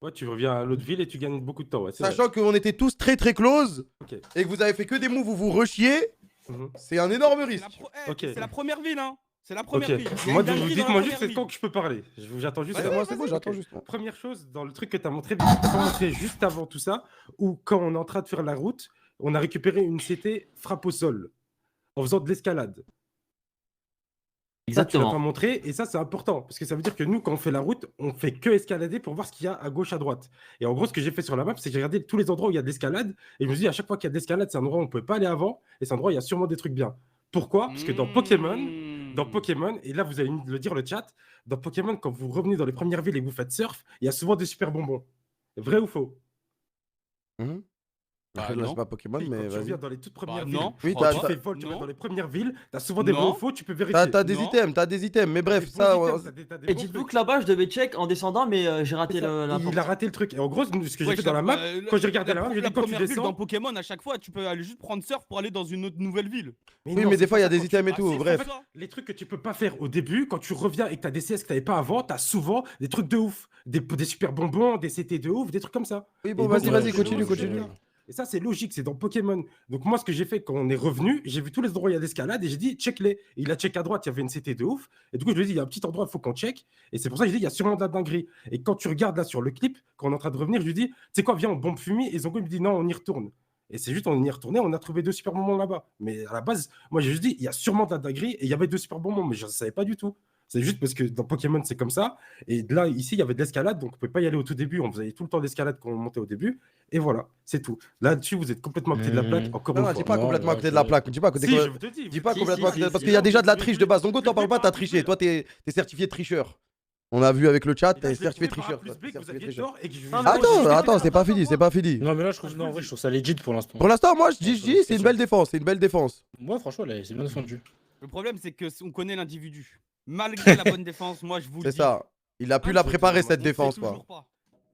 Ouais, tu reviens à l'autre ville et tu gagnes beaucoup de temps. Ouais, c'est vrai. Sachant qu'on était tous très très close Ok. et que vous avez fait que des moves où vous rushiez, Mhm. c'est un énorme C'est risque. la pro- eh, Ok. c'est la première ville, hein. C'est la Ok. première ville. Il y a Moi, une dinguerie dans la dites-moi juste première c'est ville. quand que je peux parler. J'attends juste. Vas-y, ça. C'est bon, j'attends Ok. juste. moi. Première chose, dans le truc que tu as montré, t'as pas montré juste avant tout ça, où quand on est en train de faire la route, on a récupéré une CT frappe au sol en faisant de l'escalade. Ça, tu l'as pas Exactement. montré, et ça, c'est important, parce que ça veut dire que nous, quand on fait la route, on fait que escalader pour voir ce qu'il y a à gauche, à droite. Et en gros, ce que j'ai fait sur la map, c'est que j'ai regardé tous les endroits où il y a de l'escalade, et je me suis dit, à chaque fois qu'il y a de l'escalade, c'est un endroit où on ne pouvait pas aller avant, et c'est un endroit où il y a sûrement des trucs bien. Pourquoi? Parce que dans Pokémon, et là, vous allez le dire le chat, dans Pokémon, quand vous revenez dans les premières villes et que vous faites surf, il y a souvent des super bonbons. Vrai ou faux? Mhm. Après, là, non. c'est pas Pokémon, Oui, mais quand tu vas-y. reviens dans les toutes premières villes, non, Oui, je t'as- crois tu pas. fais vol, tu vas Non. dans les premières villes, t'as souvent des Non. bons faux, tu peux vérifier. T'as des Non. items, t'as des items. Mais bref, Des bons ça. items, t'as des Et bons dites-vous trucs. que là-bas, je devais check en descendant, mais j'ai raté la Il porte. a raté le truc. Et en gros, ce que j'ai Ouais, fait dans la map, quand j'ai regardé la map, j'ai dit quand tu première ville dans descends. Pokémon, à chaque fois, tu peux aller juste prendre surf pour aller dans une autre nouvelle ville. Oui, non, mais c'est des fois, il y a pas ça, des quand items et Ah, tout. si, Bref. c'est ça. Les trucs que tu peux pas faire au début, quand tu reviens et que t'as des CS que t'avais pas avant, t'as souvent des trucs de ouf. Des super bonbons, des CT de ouf, des trucs comme ça. Oui, bon, Et vas-y, donc, vas-y, je continue, pense que continue. Et ça, c'est logique, c'est dans Pokémon. Donc, moi, ce que j'ai fait quand on est revenu, j'ai vu tous les endroits où il y a d'escalade et j'ai dit, check-les. Et il a check à droite, il y avait une CT de ouf. Et du coup, je lui ai dit, il y a un petit endroit, il faut qu'on check. Et c'est pour ça que j'ai dit, il y a sûrement de la dinguerie. Et quand tu regardes là sur le clip, quand on est en train de revenir, je lui dis, tu sais quoi, viens, on bombe fumée. Et Zongo, il me dit, non, on y retourne. Et c'est juste, on y est retourné, on a trouvé 2 super bonbons là-bas. Mais à la base, moi, j'ai juste dit, il y a sûrement de la dinguerie et il y avait 2 super bonbons, mais je ne savais pas du tout. C'est juste parce que dans Pokémon, c'est comme ça. Et là, ici, il y avait de l'escalade, donc on ne pouvait pas y aller au tout début. On faisait tout le temps d'escalade quand on montait au début. Et voilà, c'est tout. Là-dessus, vous êtes complètement à côté de la plaque, encore Non, une non, fois. dis pas Non, complètement à là, côté de la je- plaque. Dis pas à côté Si, de- je te dis. Dis pas Si, complètement à si, côté. si, Parce si. qu'il y a déjà de la Je vais triche te de base. dire, Zongo, je t'en vais parles te pas, dire t'as un triché. truc. Toi, t'es certifié tricheur. On a vu avec le chat, Et là, t'es je l'ai certifié prouvé par A tricheur. plus B que vous Certifié aviez tricheur. tort et que je Non, mais Attends, moi, attends, c'est pas fini, c'est pas fini. Non, mais là, non, en vrai, je trouve ça legit pour l'instant. Pour l'instant, moi, je Ouais, dis, c'est une belle défense. C'est une belle défense. Moi, franchement, là, c'est bien défendu. Le problème, c'est que on connaît l'individu. Malgré la bonne défense, moi, je vous le C'est dis. ça. Il a pu Ah, la je- préparer on cette on sait défense, toujours quoi. pas.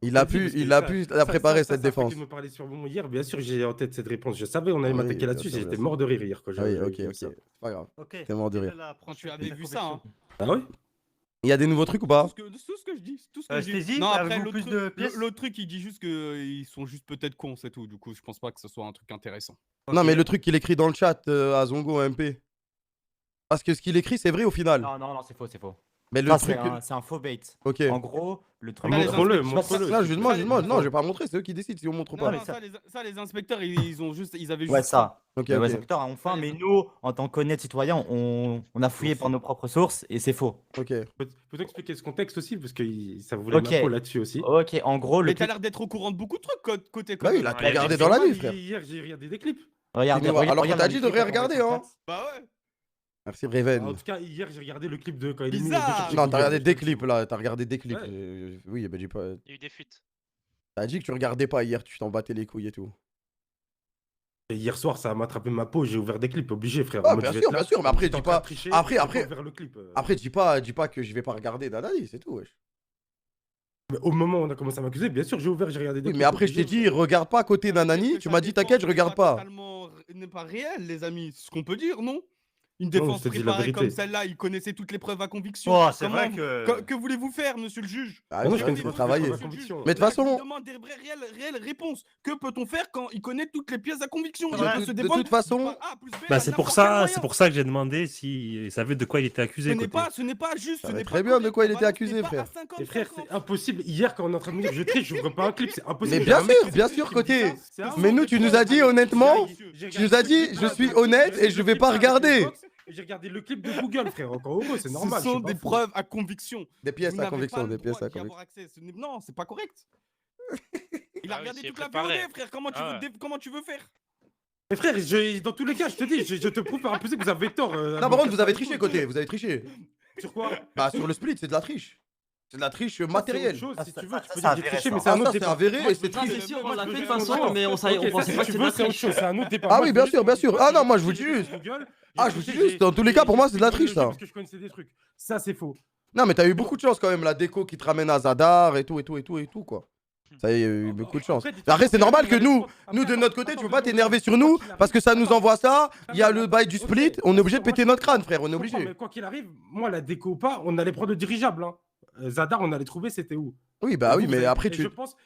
Il a Je te dis, pu, parce que il a ça- pu ça- la préparer ça, cette ça, défense. Après me parler sur Bonbon hier, bien sûr, j'ai en tête cette réponse. Je savais, on allait Oui, m'attaquer bien là-dessus. sûr, bien J'étais sûr. mort de rire hier quand Ah oui, j'avais ok, vu ok. ça. C'est pas grave. Ok. T'es mort de rire. Quand tu avais vu ça, hein. Ah oui? Il y a des nouveaux trucs ou pas? Tout ce que je dis. Tout ce que je dis. Stézy, Non, après, avez-vous l'autre plus de truc, pièces l'autre truc, il dit juste qu'ils sont juste peut-être cons, c'est tout. Du coup, je pense pas que ce soit un truc intéressant. Non, mais le truc qu'il écrit dans le chat à Zongo MP. Parce que ce qu'il écrit, c'est vrai au final. Non, non, non, c'est faux, c'est faux. Mais le Ça, truc. c'est un faux bait. Ok. En gros, le truc. Ah, les Montre-le, inspecteurs- montre-le. Là, je demande, Ça, non, je vais pas montrer, c'est eux qui décident si on montre ou Non, pas. non, ça, les inspecteurs, ils avaient juste. Ouais, ça. Ok, Les ok. inspecteurs ont faim, mais nous, en tant qu'honnêtes citoyens, on a fouillé par nos propres sources et c'est faux. Ok. Peux-tu expliquer ce contexte aussi? Parce que ça voulait Ok. ma peau là-dessus aussi. Ok, en gros, le Mais t'as truc. l'air d'être au courant de beaucoup de trucs côté. Bah oui, il a code. tout regardé dans la nuit, frère. Hier, j'ai regardé des clips. Regardez, Alors regarde, que t'as regarde dit le de clip, regarder, on va hein. Bah ouais. Merci, Breven. En tout cas, hier, j'ai regardé le clip de quand il est mis. Bizarre. Non, t'as regardé des clips là, t'as regardé des clips. Ouais. Oui, bah dis pas. Il y a eu des fuites. T'as dit que tu regardais pas hier, tu t'en battais les couilles et tout. Et hier soir, ça m'a attrapé ma peau, j'ai ouvert des clips, obligé, frère. Ah, En mode, bien je vais sûr, être là, bien sûr, mais après, j'étais en dis train de pas- tricher, après- j'ai pas après- ouvert le clip. Après, dis pas que je vais pas regarder Nanani, c'est tout, wesh. Mais au moment où on a commencé à m'accuser, bien sûr, j'ai ouvert, j'ai regardé des Oui, clips. mais après, je t'ai obligé, dit, regarde pas à côté Nanani, tu m'as dit, t'inquiète, je regarde pas. N'est pas réel, les amis. C'est ce qu'on peut dire, non? Une Non, défense je te dis la préparée vérité. comme celle-là, il connaissait toutes les preuves à conviction. Oh, c'est Comment vrai vous- que. Que voulez-vous faire, monsieur le juge? Ah, non, oui, je il comprends faut pas, travailler. je Monsieur le comprends juge. pas. Mais de toute Là, je façon- vous demande des réelles réponses. Que peut-on faire quand il connaît toutes les pièces à conviction? Il Ouais, peut se de défendre. toute façon- A plus B, Bah, à c'est pour n'importe quel ça, moyen. c'est pour ça que j'ai demandé s'il savait de quoi il était accusé. Ce côté. n'est pas juste. Ça ce va n'est très pas bien de correct, quoi il on était balance accusé, les pas frère. à 50, Et frère, 50. c'est impossible. Hier, quand on est en train de me dire je triche, j'ouvre pas un clip, c'est impossible. Mais Il y a bien un mec sûr, qui- bien qui sûr, me dit côté. ça, c'est un Mais faux nous, tu nous clip. as dit honnêtement, J'ai tu nous as dit, regardé je le suis clip, honnête j'ai et je vais le pas clip avec regarder. Xbox, et j'ai regardé le clip de Google, frère. Encore heureux, c'est normal. Ce je suis sont pas des fou. preuves à conviction. Des pièces Vous à n'avez conviction, pas le des pièces droit à d'y conviction. avoir accès. Non, c'est pas correct. Il a Ah oui, regardé c'est toute la préparé. VOD, frère. Comment tu veux faire? Mais frère, dans tous les cas, je te dis, je te prouve par un possible que vous avez tort. Non, par contre, vous avez triché, côté, vous avez triché. Sur quoi? Bah, sur le split, c'est de la triche. C'est de la triche matérielle. Si tu veux, ça, tu peux c'est dire que j'ai avéré, triché, ça. mais c'est un Ah, autre ça, c'est débat. avéré et c'est Ah, triche. c'est sûr, on l'a fait de toute Ok, façon, ça, mais on Ok, pensait ça, pas si que tu c'était veux, la c'est autre triche. chose, c'est un autre débat. Ah Moi, oui, je bien veux sûr, juste bien qu'on sûr. dise Ah pas non, que moi, j'ai je vous dis triché juste. sur Google. Ah, je vous dis juste, dans tous les cas, pour moi, c'est de la triche, ça. Parce que je connaissais des trucs. Ça, c'est faux. Non, mais t'as eu beaucoup de chance quand même, la déco qui te ramène à Zadar et tout, quoi. Ça y est, eu beaucoup de chance. Après, c'est normal que nous, de notre côté, tu veux pas t'énerver sur nous parce que ça nous envoie ça. Il y a le bail du split, on est obligé de péter notre crâne, frère, on est obligé. Mais quoi qu'il arrive, moi, la déco ou pas, on allait prendre le dirigeable. Hein. Zadar, on allait trouver, c'était où? Oui, bah Et oui, vous, mais vous avez- après,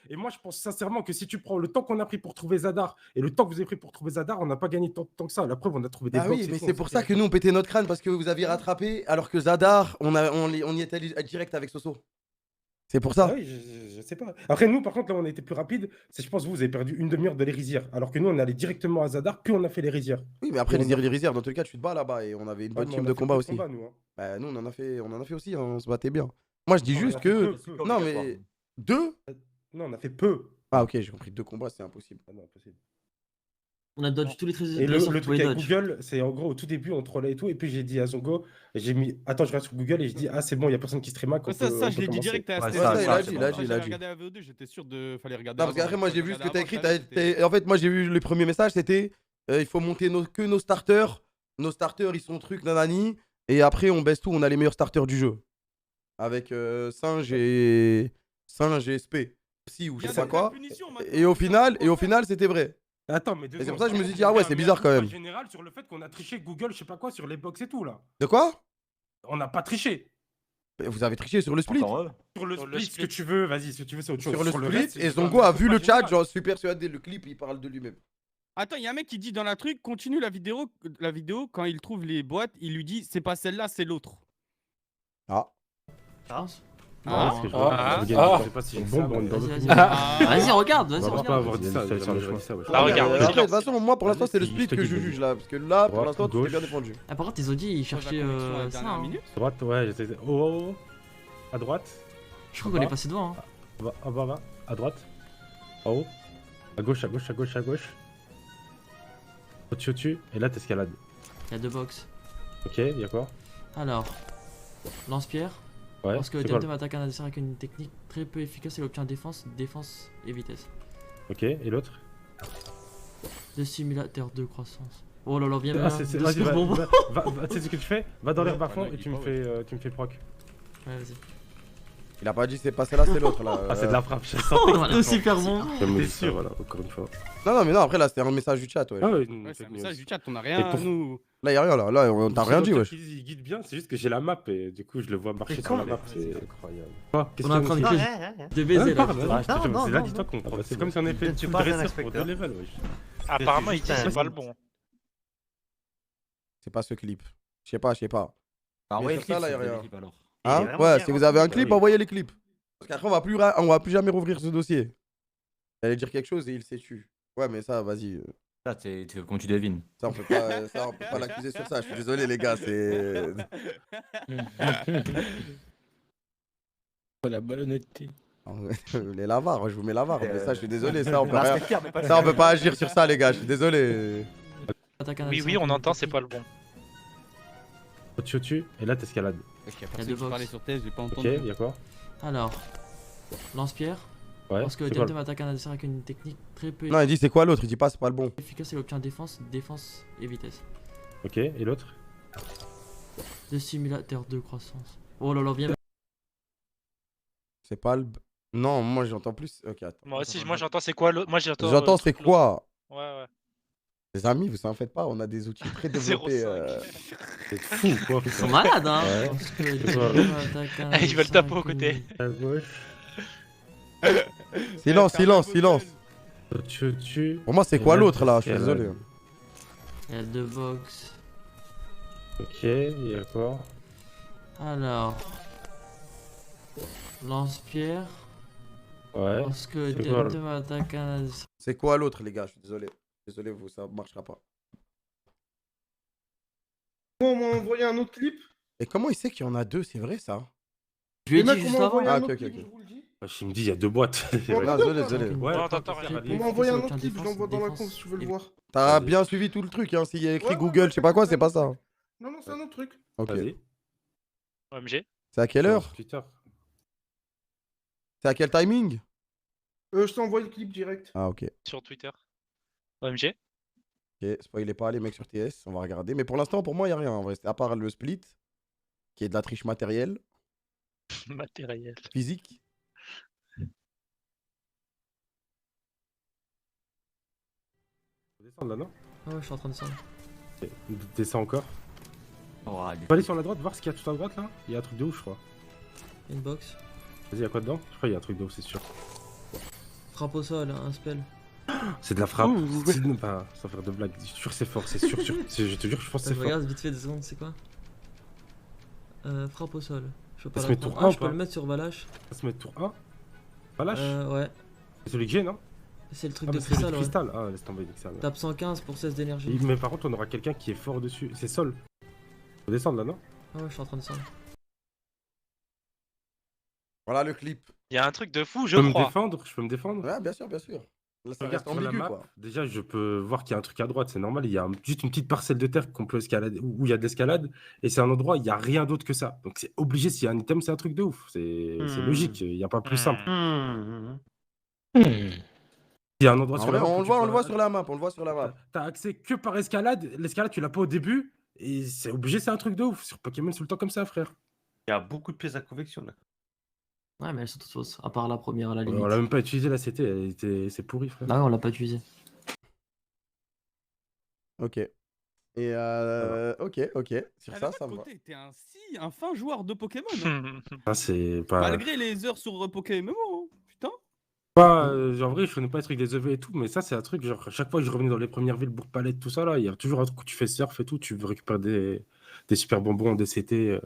et moi, je pense sincèrement que si tu prends le temps qu'on a pris pour trouver Zadar et le temps que vous avez pris pour trouver Zadar, on n'a pas gagné tant que ça. La preuve, on a trouvé des Ah box oui, et mais tout, c'est on pour s'est ça que nous, on pétait notre crâne parce que vous aviez rattrapé, alors que Zadar, on y était allé direct avec Soso. C'est pour ça. Ah oui, je sais pas. Après, nous, par contre, là, on a été plus rapide. C'est, je pense, vous avez perdu une demi-heure de les rizières. Alors que nous, on est allé directement à Zadar, puis on a fait les rizières. Oui, mais après, Et on a- les rizières, dans tous les cas, tu te bats là-bas et on avait une Ouais, bonne mais team on a de fait combat peu aussi. nous, hein. Bah, nous, on en a fait aussi, hein, on se battait bien. Moi, je dis Non, juste on a fait que. peu. Non, mais. 2 Non, on a fait peu. Ah, ok, j'ai compris. 2 combats, c'est impossible. Ah non, impossible. On a dodge tous les Et le truc avec Google, c'est en gros au tout début, on trollait et tout. Et puis j'ai dit à Zongo, j'ai mis attends, je regarde sur Google et je dis ah, c'est bon, il n'y a personne qui streama. Ça, je l'ai dit direct à Ouais, Stéphane. ça, il a dit. J'avais regardé la VO2, j'étais sûr de. Fallait regarder. Non, parce qu'après, moi j'ai vu ce que t'as écrit. écrit. En fait, moi j'ai vu les premiers messages, c'était il faut monter que nos starters. Nos starters, ils sont trucs, nanani. Et après, on baisse tout, on a les meilleurs starters du jeu. Avec Singe et SP. Si, ou je sais pas quoi. Et au final, c'était vrai. Attends, mais et c'est pour ça que je me suis dit, ah ouais, c'est bizarre quand même. En général, sur le fait qu'on a triché Google, je sais pas quoi, sur les box et tout là. De quoi? On n'a pas triché. Vous avez triché sur le split. Sur le split, ce que tu veux, vas-y, ce que tu veux, c'est autre chose. Sur le split, reste, et Zongo a vu le chat, j'en suis persuadé, le clip, il parle de lui-même. Attends, il y a un mec qui dit dans la truc, continue la vidéo, quand il trouve les boîtes, il lui dit c'est pas celle-là, c'est l'autre. Ah. Je sais pas si j'ai bon, Vas-y, regarde, vas-y, on va pas regarde. avoir dit ça. De toute façon, moi pour l'instant, c'est le split que je juge là. Parce que là, pour l'instant, tout est bien défendu. Ah, par contre, tes audits, ils cherchaient ça. Hein. Droite, ouais, j'étais. Oh, à droite. Je crois qu'on est passé devant. Hein. En bas, à droite. En haut. À gauche. Au-dessus. Et là, t'escalades. Il y a deux box. Ok, y'a quoi? Alors, lance-pierre. Ouais. Lorsque le TMTM attaque un adversaire avec une technique très peu efficace, il obtient défense et vitesse. Ok, et l'autre? De simulateur de croissance. Oh là là, viens vas-y, tu sais ce que tu fais? Va dans l'herbe à fond et tu me fais proc. Ouais, vas-y. Il a pas dit c'est pas celle-là, c'est l'autre là. Ah, c'est de la frappe, je sens. Tout super bon. T'es sûr, voilà, encore une fois. Non, mais non, après là, c'était un message du chat, ouais. Ah ouais, c'est un message du chat, on a rien. Nous. Là, y'a rien, là, on t'a rien dit, wesh. Il guide bien, c'est juste que j'ai la map et du coup, je le vois marcher sur la map, c'est incroyable. On est en train de baiser là. C'est là, dis-toi qu'on. C'est comme si on avait fait une dresseur pour 2 levels, wesh. Apparemment, il dit c'est pas le bon. C'est pas ce clip. Je sais pas. Envoyez le clip, là, y'a rien. alors. Hein? Ouais, si vous avez un clip, envoyez les clips. Parce qu'après, on va plus jamais rouvrir ce dossier. J'allais dire quelque chose et il s'est tué. Ouais, mais ça, vas-y. Ça, c'est comme tu devines. Ça, on peut pas l'accuser sur ça. Je suis désolé, les gars, c'est. La malhonnêteté. Les lavards, je vous mets lavards. Mais ça, je suis désolé. Ça, on peut pas agir sur ça, les gars. Je suis désolé. Oui, on entend, c'est pas le bon. Au-dessus, et là, t'escalades. Il y a deux box. Sur thèse, j'ai pas entendu. Ok, y'a quoi? Alors, lance-pierre. Ouais. Lorsque le TMTM attaque un adversaire avec une technique très peu Non, il dit c'est quoi l'autre? Il dit pas c'est pas le bon. efficace, il obtient défense et vitesse. Ok, et l'autre? De simulateur de croissance. Oh là là, viens. C'est pas le. Non, moi j'entends plus. Ok, attends. Moi aussi, moi j'entends c'est quoi l'autre. Moi j'entends c'est quoi? Ouais. Les amis, vous en faites pas, on a des outils prédéveloppés. C'est fou quoi. Ils sont malades, hein. Ouais. Ils veulent taper au côté. À gauche. Silence. Au-dessus. Pour moi, c'est quoi l'autre là? Je suis désolé. Il y a deux box. Ok, il y a quoi? Alors, lance-pierre. Ouais. Lorsque le TMTM attaque un adversaire. C'est quoi l'autre, les gars? Je suis désolé. Désolé, vous, ça marchera pas. Bon, on m'a envoyé un autre clip. Et comment il sait qu'il y en a deux? C'est vrai ça? Je lui ai dit juste avant. Ah, ok. Il me dit il y a deux boîtes. Non, désolé. Ouais, t'entends rien. On m'a envoyé un autre clip, je l'envoie dans la conf si tu veux le voir. T'as bien suivi tout le truc, hein. S'il y a écrit Google, je sais pas quoi, c'est pas ça. Non, c'est un autre truc. Ok. OMG. C'est à quelle heure? Twitter. C'est à quel timing? Je t'ai envoyé le clip direct. Ah, ok. Sur Twitter. OMG. Ok, spoilez pas les mecs sur TS, on va regarder. Mais pour l'instant, pour moi, il n'y a rien en vrai. À part le split, qui est de la triche matérielle. Matériel. Physique. Faut descendre là, non? Ah ouais, je suis en train de descendre. Descends encore. Oh, Tu peux aller sur la droite, voir ce qu'il y a tout à droite là? Il y a un truc de ouf, je crois. Une box. Vas-y, y'a quoi dedans? Je crois qu'il y a un truc de ouf, c'est sûr. Frappe au sol, un spell. C'est de la frappe. Pas sans faire de blague. Je suis sûr que c'est fort, c'est sûr. Je te jure, je pense que c'est Je fort. regarde vite fait 2 secondes, c'est quoi? Frappe au sol. Je peux pas Ça la se met prendre. tour 1 je peux le mettre sur Valache. Ça se met tour 1? Valache? Ouais. C'est celui que j'ai, non? C'est le truc Ah, de mais c'est celui cristal, ouais. cristal. Ah, laisse tomber, nique ça. Tape 115 pour 16 d'énergie. Mais par contre, on aura quelqu'un qui est fort dessus. C'est Sol. Faut descendre là, non? Ah ouais, je suis en train de descendre. Voilà le clip. Il y a un truc de fou, je peux crois. Je peux me défendre? Ouais, bien sûr. Là, ça Regarde reste sur la ambigu, map, quoi. déjà je peux voir qu'il y a un truc à droite, c'est normal, il y a juste une petite parcelle de terre qu'on peut escalader, où il y a de l'escalade, et c'est un endroit, il n'y a rien d'autre que ça. Donc c'est obligé, s'il y a un item, c'est un truc de ouf, c'est logique, il n'y a pas plus simple. Il y a un endroit En sur vrai, la map où on le tu voit, peux- on le voit sur la map, on le voit sur la map. T'as accès que par escalade, l'escalade tu l'as pas au début, et c'est obligé, c'est un truc de ouf. Sur Pokémon, c'est tout le temps comme ça, frère. Il y a beaucoup de pièces à convection là. Ouais, mais elles sont toutes fausses, à part la première à la Ouais, limite. on l'a même pas utilisé la CT, c'est pourri, frère. Ah ouais, on l'a pas utilisé. Ok. Et ok. Sur Ah, ça, mais ça de me va. côté, t'es un fin joueur de Pokémon. hein. Ça, c'est pas. Malgré les heures sur Pokémon, hein. Putain. Pas, en vrai, je connais pas les trucs des EV et tout, mais ça, c'est un truc, genre, à chaque fois que je revenais dans les premières villes, Bourg-Palette, tout ça, là, il y a toujours un truc où tu fais surf et tout, tu veux récupérer des super bonbons en DCT.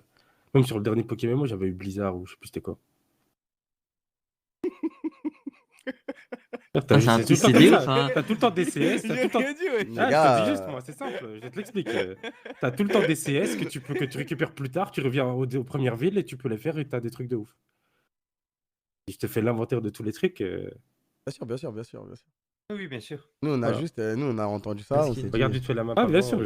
Même sur le dernier Pokémon, moi, j'avais eu Blizzard ou je sais plus c'était quoi. Ah, c'est un petit CD ouf, hein. T'as tout le temps des CS, t'as tout le temps. J'ai rien dit, ouais. Les Ah, gars, je te dis juste, moi, c'est simple, je te l'explique. T'as tout le temps des CS que tu récupères plus tard, tu reviens aux premières villes et tu peux les faire et t'as des trucs de ouf. Si je te fais l'inventaire de tous les trucs. Bien sûr. Oui, bien sûr. Nous, on a Voilà. juste, nous, on a entendu ça. On s'est dit- Regarde vite fait la map. Ah, bien sûr,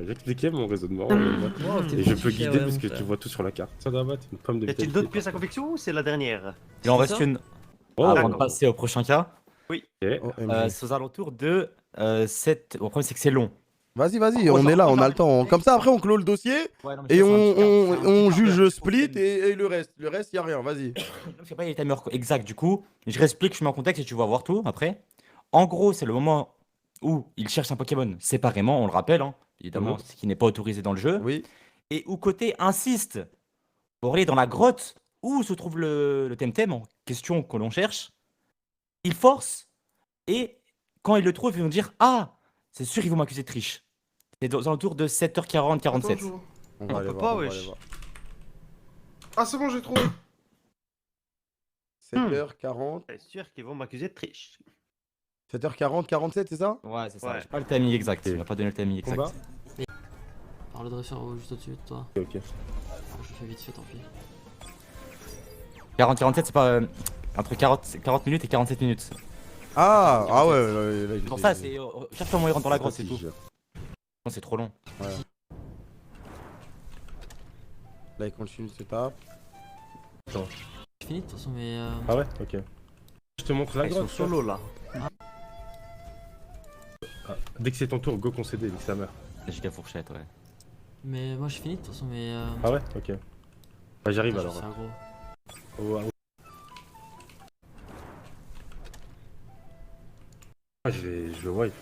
j'expliquais mon raisonnement. Et je peux guider parce que tu vois tout sur la carte. Ça doit battre une pomme de Y a-t-il d'autres pièces à convection ou c'est la dernière? Il en reste une. Oh, Avant de d'accord. passer au prochain cas. Oui. OMG. C'est aux alentours de 7. Bon, le problème, c'est que c'est long. Vas-y, on est là, on a le temps. Comme ça, après, on clôt le dossier et on juge le split et le reste. Le reste, il n'y a rien, vas-y. Je sais pas les timers exacts, du coup, je réexplique, je mets en contexte et tu vas voir tout après. En gros, c'est le moment où il cherche un Pokémon séparément, on le rappelle, hein, évidemment, ce qui n'est pas autorisé dans le jeu. Oui. Et où côté insiste pour aller dans la grotte où se trouve le Temtem en question que l'on cherche. Il force et quand il le trouve, ils vont dire ah, c'est sûr, ils vont m'accuser de triche. C'est aux alentours de 7h40, 47. Attends, On va aller peut voir, pas, on va wesh. aller voir. Ah, c'est bon, j'ai trouvé. 7h40. C'est sûr qu'ils vont m'accuser de triche. 7h40, 47, c'est ça? Ouais, c'est ça. Ouais. J'ai pas le timing exact. Il m'a pas donné le timing exact. Combat. Par le dresseur juste au-dessus de toi. Ok. Je fais vite fait, tant pis. 40-47, c'est pas entre 40 minutes et 47 minutes. Ah ouais, là, Pour ça, c'est chaque fois où il rentre dans la grotte, c'est tout. Si, Non, c'est trop long. Ouais. Là, il continue de se tape. C'est fini de toute façon, mais. Ah ouais, ok. Je te montre la Ils sont grotte. solo là. Ah, dès que c'est ton tour, go concéder, nique sa mère. J'ai la fourchette, ouais. Mais moi, j'ai fini de toute façon, mais. Ah ouais, ok. Bah, j'arrive Ah, alors. c'est un gros. Oh, ah, ah, je vais wipe.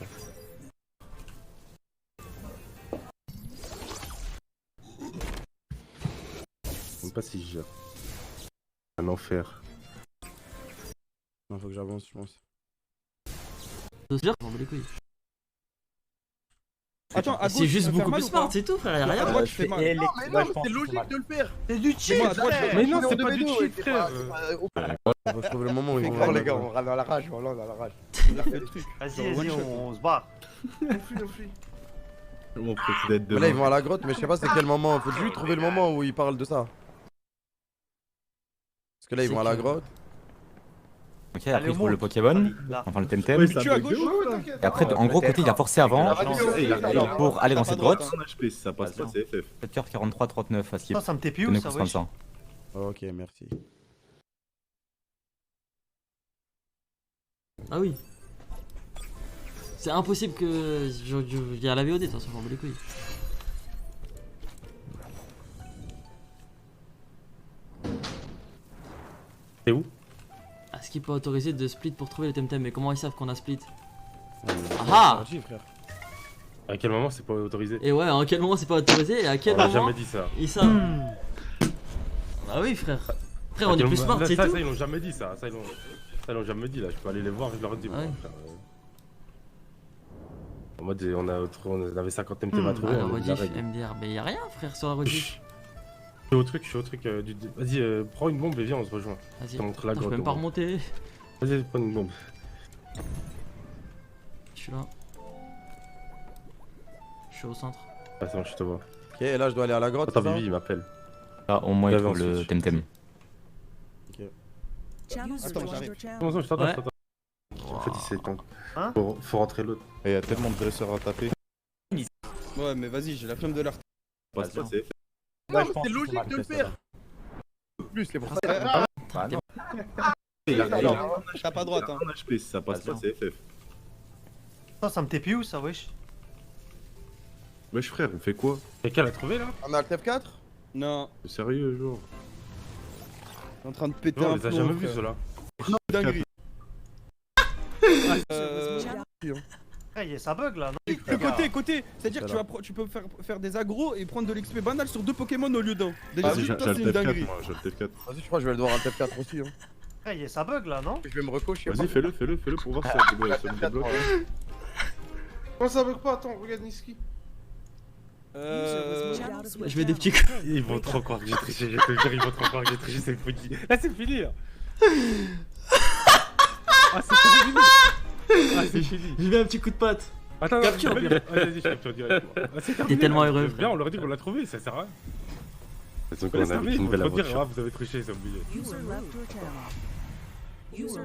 Je sais pas si je gère. Un enfer. Non, faut que j'avance, je pense. De se dire, on m'en bat les couilles. Attends, à C'est gauche, juste tu vas faire beaucoup mal plus ou pas smart, c'est tout, frère, y'a À rien. droite, tu fais mal. Non, mais non, c'est logique de le faire. C'est du cheat, Moi, à droite, je- Mais non, c'est pas du cheat, frère. Faut trouver le moment où ils vont. les gars, on rentre dans la rage, on rentre dans la rage. Vas-y, on se bat. On fuit. Mon président de Là, ils vont à la grotte, mais je sais pas c'est quel moment. Faut juste trouver le moment où ils parlent de ça. Parce que là, ils C'est vont à la que- grotte. Ok, après il trouve le Pokémon, Là. enfin le Temtem. Oui, Mais tu es à gauche. Et après, en gros, côté, il a forcé avant pour aller dans cette grotte. son HP, si ça passe pas, c'est FF. 7h43, 39 à skip. Ça me TP où Tenez ça, pour wesh? ça. Ok, merci. Ah oui. C'est impossible que. Il y a la VOD, de toute façon, je m'en bats les couilles. C'est où? Est-ce qu'il peut autoriser de split pour trouver le Temtem? Mais comment ils savent qu'on a split? Ah Ah gentil, frère. À quel moment c'est pas autorisé? Et ouais, en quel moment c'est pas autorisé et à quel On a moment jamais dit ça. ils savent? Bah oui, frère. Frère, on est plus smart, c'est ça, tout. ça, ils l'ont jamais dit ça. Ça, ils l'ont jamais dit là. Je peux aller les voir, je leur dis. Ah ouais. moi, frère, En mode, on avait 50 MTM à trouver. Ah, la on les a rediff, réglés. MDR, mais y'a rien, frère, sur la rediff. Je suis au truc. Vas-y, prends une bombe et viens, on se rejoint. Vas-y. Je te montre la Putain, je grotte. peux même pas au moins. remonter. Vas-y, prends une bombe. Je suis là. Je suis au centre. Ah, c'est bon, je te vois. Ok, et là, je dois aller à la grotte. Attends, c'est ça Bibi, il m'appelle. Là, au moins, il J'avais trouve le ensuite. Temtem. Attends, je t'attends, Ouais. je t'attends. fait, il s'étend. Hein Faut rentrer l'autre. Et il y a tellement de dresseurs à taper. Ouais, mais vas-y, j'ai la flemme de l'art. Passe pas, c'est Non, mais c'est logique de le faire. Plus, c'est pour ça. Bah non. T'as pas droite, hein. Un HP, si ça passe pas, c'est FF. Ça me TP où ça, wesh? Wesh frère, on fait quoi? Quelqu'un l'a trouvé là? On a le F4? Non, C'est sérieux, genre? t'es en train de péter Non, on un les a plomb, jamais vus frère. ceux-là. Dinguerie. Ça bug là, non? Côté, c'est-à-dire que tu peux faire des agros et prendre de l'XP banal sur 2 Pokémon au lieu d'un. Déjà, Vas-y, juste j'ai ça, c'est une le TF4, dinguerie. moi, j'ai le TF4. Vas-y, je crois que je vais devoir un F4 aussi. Ça bug là, non? Je vais me recocher. Vas-y, fais-le pour voir si ça me débloque. Comment ça bug pas? Attends, regarde Niski. Je mets des petits coups. Ils vont trop croire que j'ai triché, je te le jure, ils vont trop croire que j'ai triché, c'est foutu. Là, c'est fini là. Ah, c'est terminé. Ah, c'est fini. Je mets un petit coup de patte. Attends, Capture, vas-y, je capture directement. Ah, c'est terminé, tellement là. heureux, Bien, on leur dit qu'on l'a trouvé, ça sert à rien. Donc On on a ils une vont belle trop dire, aventure. ah, vous avez triché, c'est oublié.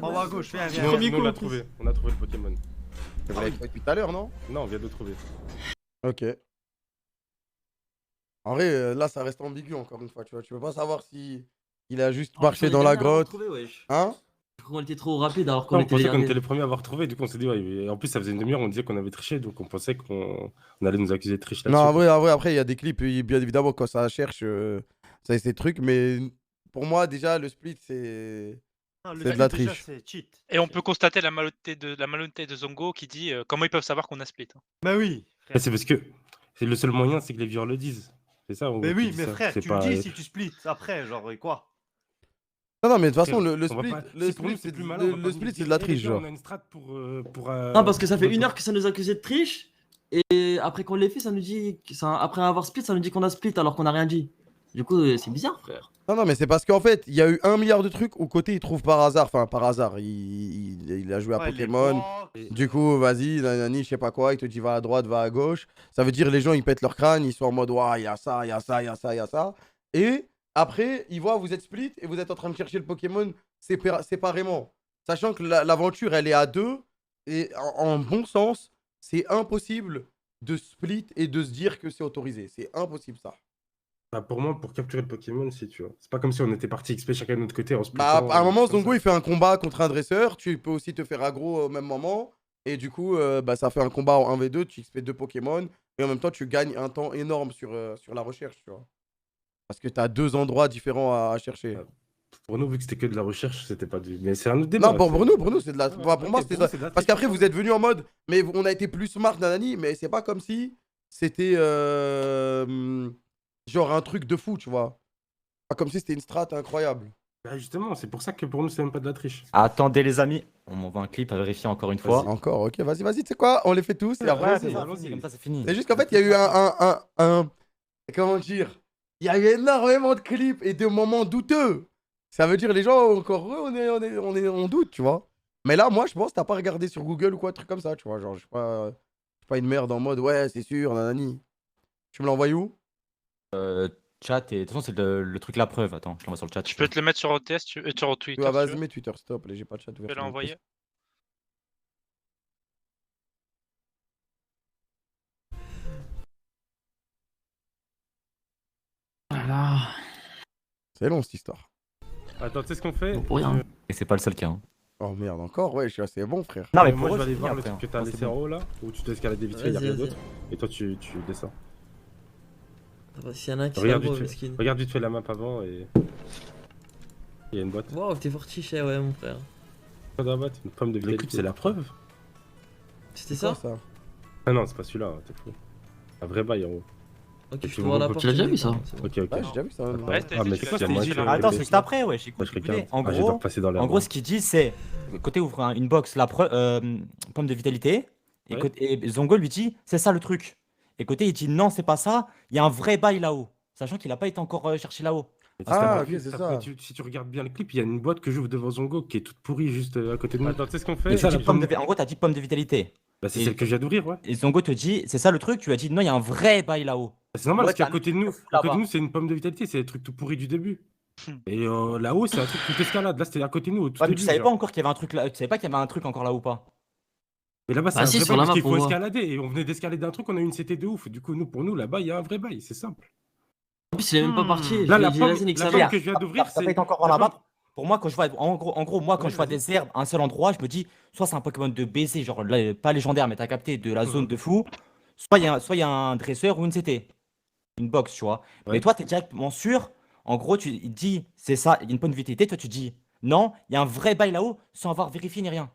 En haut à gauche, viens. Non, Premier nous, coup, on l'a en plus. trouvé, on a trouvé le Pokémon. Vous l'avez trouvé depuis tout à l'heure, non? Non, on vient de le trouver. Ok. En vrai, là, ça reste ambigu encore une fois, tu vois. Tu peux pas savoir si il a juste marché dans la grotte. Hein? On était trop rapide alors qu'on Non, on était pensait les qu'on était derniers. les premiers à avoir trouvé, du coup on s'est dit, ouais, et en plus ça faisait une demi-heure, on disait qu'on avait triché, donc on pensait qu'on allait nous accuser de triche Non, là-dessus. en vrai, après, il y a des clips, bien évidemment, quand ça cherche, ça a ces trucs, mais pour moi, déjà, le split, c'est de la triche. Et on peut constater la malhonnêteté de Zongo qui dit comment ils peuvent savoir qu'on a split. Bah oui. Et c'est parce que c'est le seul moyen, c'est que les viewers le disent. C'est ça Mais oui, qui mais dit ça. frère, C'est tu pas- le dis si tu splits après, genre, et quoi? Non, mais de toute façon, Frère, le on va split, pas- le si pour nous, split, c'est plus c'est malin, on va pas le nous split, c'est dire, de la eh, les triche, gars, genre. On a une strat pour. Non, parce que ça fait 1 heure que ça nous accusait de triche. Et après qu'on l'ait fait, ça nous dit. Après avoir split, ça nous dit qu'on a split alors qu'on a rien dit. Du coup, c'est bizarre, frère. Non, mais c'est parce qu'en fait, il y a eu 1 milliard de trucs où côté il trouve par hasard, enfin par hasard, il a joué à Ouais, les Pokémon. blocs. Du coup, vas-y, nanani, je sais pas quoi, il te dit va à droite, va à gauche. Ça veut dire les gens ils pètent leur crâne, ils sont en mode ouah, il y a ça, il y a ça, il y a ça, il y a ça. Et après, ils voient vous êtes split et vous êtes en train de chercher le Pokémon séparément. Sachant que l'aventure elle est à 2 et en bon sens, c'est impossible de split et de se dire que c'est autorisé. C'est impossible ça. Bah, pour moi, pour capturer le Pokémon, si tu vois. C'est pas comme si on était parti XP chacun de notre côté en Bah, splittant, à un moment, comme Zongo ça. il fait un combat contre un dresseur. Tu peux aussi te faire aggro au même moment. Et du coup, bah, ça fait un combat en 1v2. Tu XP 2 Pokémon. Et en même temps, tu gagnes un temps énorme sur la recherche. Tu vois. Parce que tu as 2 endroits différents à chercher. Pour nous, vu que c'était que de la recherche, c'était pas du. Mais c'est un autre débat. Non, pour c'est- nous, c'est de la. Ouais, Bah, pour moi, ok, c'était pour de vous, c'est de la Parce triche. qu'après, vous êtes venu en mode. Mais on a été plus smart, nanani. Mais c'est pas comme si c'était. Genre un truc de fou, tu vois. Pas comme si c'était une strat incroyable. Bah, justement, c'est pour ça que pour nous, c'est même pas de la triche. Attendez les amis, on m'envoie un clip à vérifier encore une fois. Encore, ok, vas-y, tu sais quoi, on les fait tous et après, Ouais, c'est c'est ça, allons-y, comme ça c'est fini. C'est juste qu'en fait, il y a eu un. Comment dire? Il y a eu énormément de clips et de moments douteux. Ça veut dire les gens, encore eux, on doute, tu vois. Mais là, moi, je pense que t'as pas regardé sur Google ou quoi, un truc comme ça, tu vois. Genre, je suis pas une merde en mode, ouais, c'est sûr, nanani. Tu me l'envoies où? Chat, et de toute façon, c'est le truc la preuve. Attends, je l'envoie sur le chat. Je peux te le mettre sur OTS sur Twitter. Ah, si tu vas-y, veux. mets Twitter, stop, là, j'ai pas de chat Je ouvert. vais sur mon l'envoyer. poste. Voilà. C'est long cette histoire. Attends, tu sais ce qu'on fait? Bon, pour rien. Et c'est pas le seul cas. hein. Oh merde, encore? Ouais, je suis assez bon, frère. Non, mais Moi, pour je eux, vais aller c'est voir le fini truc que après, t'as hein. laissé en haut là, où tu dois escalader vite fait, il y a rien Vas-y, d'autre. Et toi, tu descends. S'il y en a un qui Regarde se vite, miskin. regarde vite fait la map avant et. Il y a une boîte. Wow, t'es fortiche, ouais, mon frère. Pas dans la boîte, une pomme de vitalité. C'est la preuve? C'était C'est quoi, ça? ça? Ah non, c'est pas celui-là, t'es fou. Un vrai bail en haut. Ok, Et je puis, t'ouvre on la peut- porte. Tu l'as déjà c'est vu, bon, ça? c'est bon. Ok, ok. Ouais, j'ai déjà vu ça. Ah, Ouais, ah, c'était mais juste c'est quoi, qu'il y a c'était moyen dit, que- là. Attends, c'est juste après, ouais, j'ai Moi, je coupé. regarde. En Ah, j'ai gros, pas passé dans la en gros, ce qu'il dit, c'est côté ouvre une box, pomme de vitalité, et, Ouais. et Zongo lui dit, c'est ça le truc. Et côté, il dit, non, c'est pas ça, il y a un vrai bail là-haut. Sachant qu'il a pas été encore cherché là-haut. Mais Ah, si t'as pas ok, vu, c'est t'as ça. pas- si tu regardes bien le clip, il y a une boîte que j'ouvre devant Zongo qui est toute pourrie juste à côté de nous. Attends, tu sais ce qu'on fait? Mais Ça, la pomme- En gros, t'as dit pomme de vitalité. Bah, c'est Et- celle que je viens d'ouvrir, ouais. Et Zongo te dit, c'est ça le truc, tu lui as dit, non, il y a un vrai bail là-haut. C'est normal Ouais, parce qu'à t'as côté de mis nous, là-bas. c'est une pomme de vitalité, c'est les trucs tout pourris du début. Et là-haut, c'est un truc tout escalade. Là, c'était à côté de nous. Au tout Ouais, mais tu début, savais genre. pas encore qu'il y avait un truc là. Tu savais pas qu'il y avait un truc encore là ou pas? Mais là-bas, c'est Bah un si, vrai sur bail la parce map, qu'il on faut voit. escalader. Et on venait d'escalader un truc, on a eu une CT de ouf. Du coup, pour nous, là-bas, il y a un vrai bail. C'est simple. En plus, il est même pas parti. Là, Je lui la ai dit, pomme, vas-y, nique la sa pomme mère. que je viens d'ouvrir, T'as c'est. pas été encore dans la la map. pomme- Pour moi, quand je vois, en gros, moi, quand Oui, je vois vas-y. des herbes à un seul endroit, je me dis, soit c'est un Pokémon de baiser, genre pas légendaire, mais t'as capté de la zone de fou, soit il y a un dresseur ou une CT, une box, tu vois. Mais Ouais. toi, t'es directement sûr. En gros, il dis, c'est ça, il y a une bonne vitalité. Toi, tu dis, non, il y a un vrai bail là-haut sans avoir vérifié ni rien.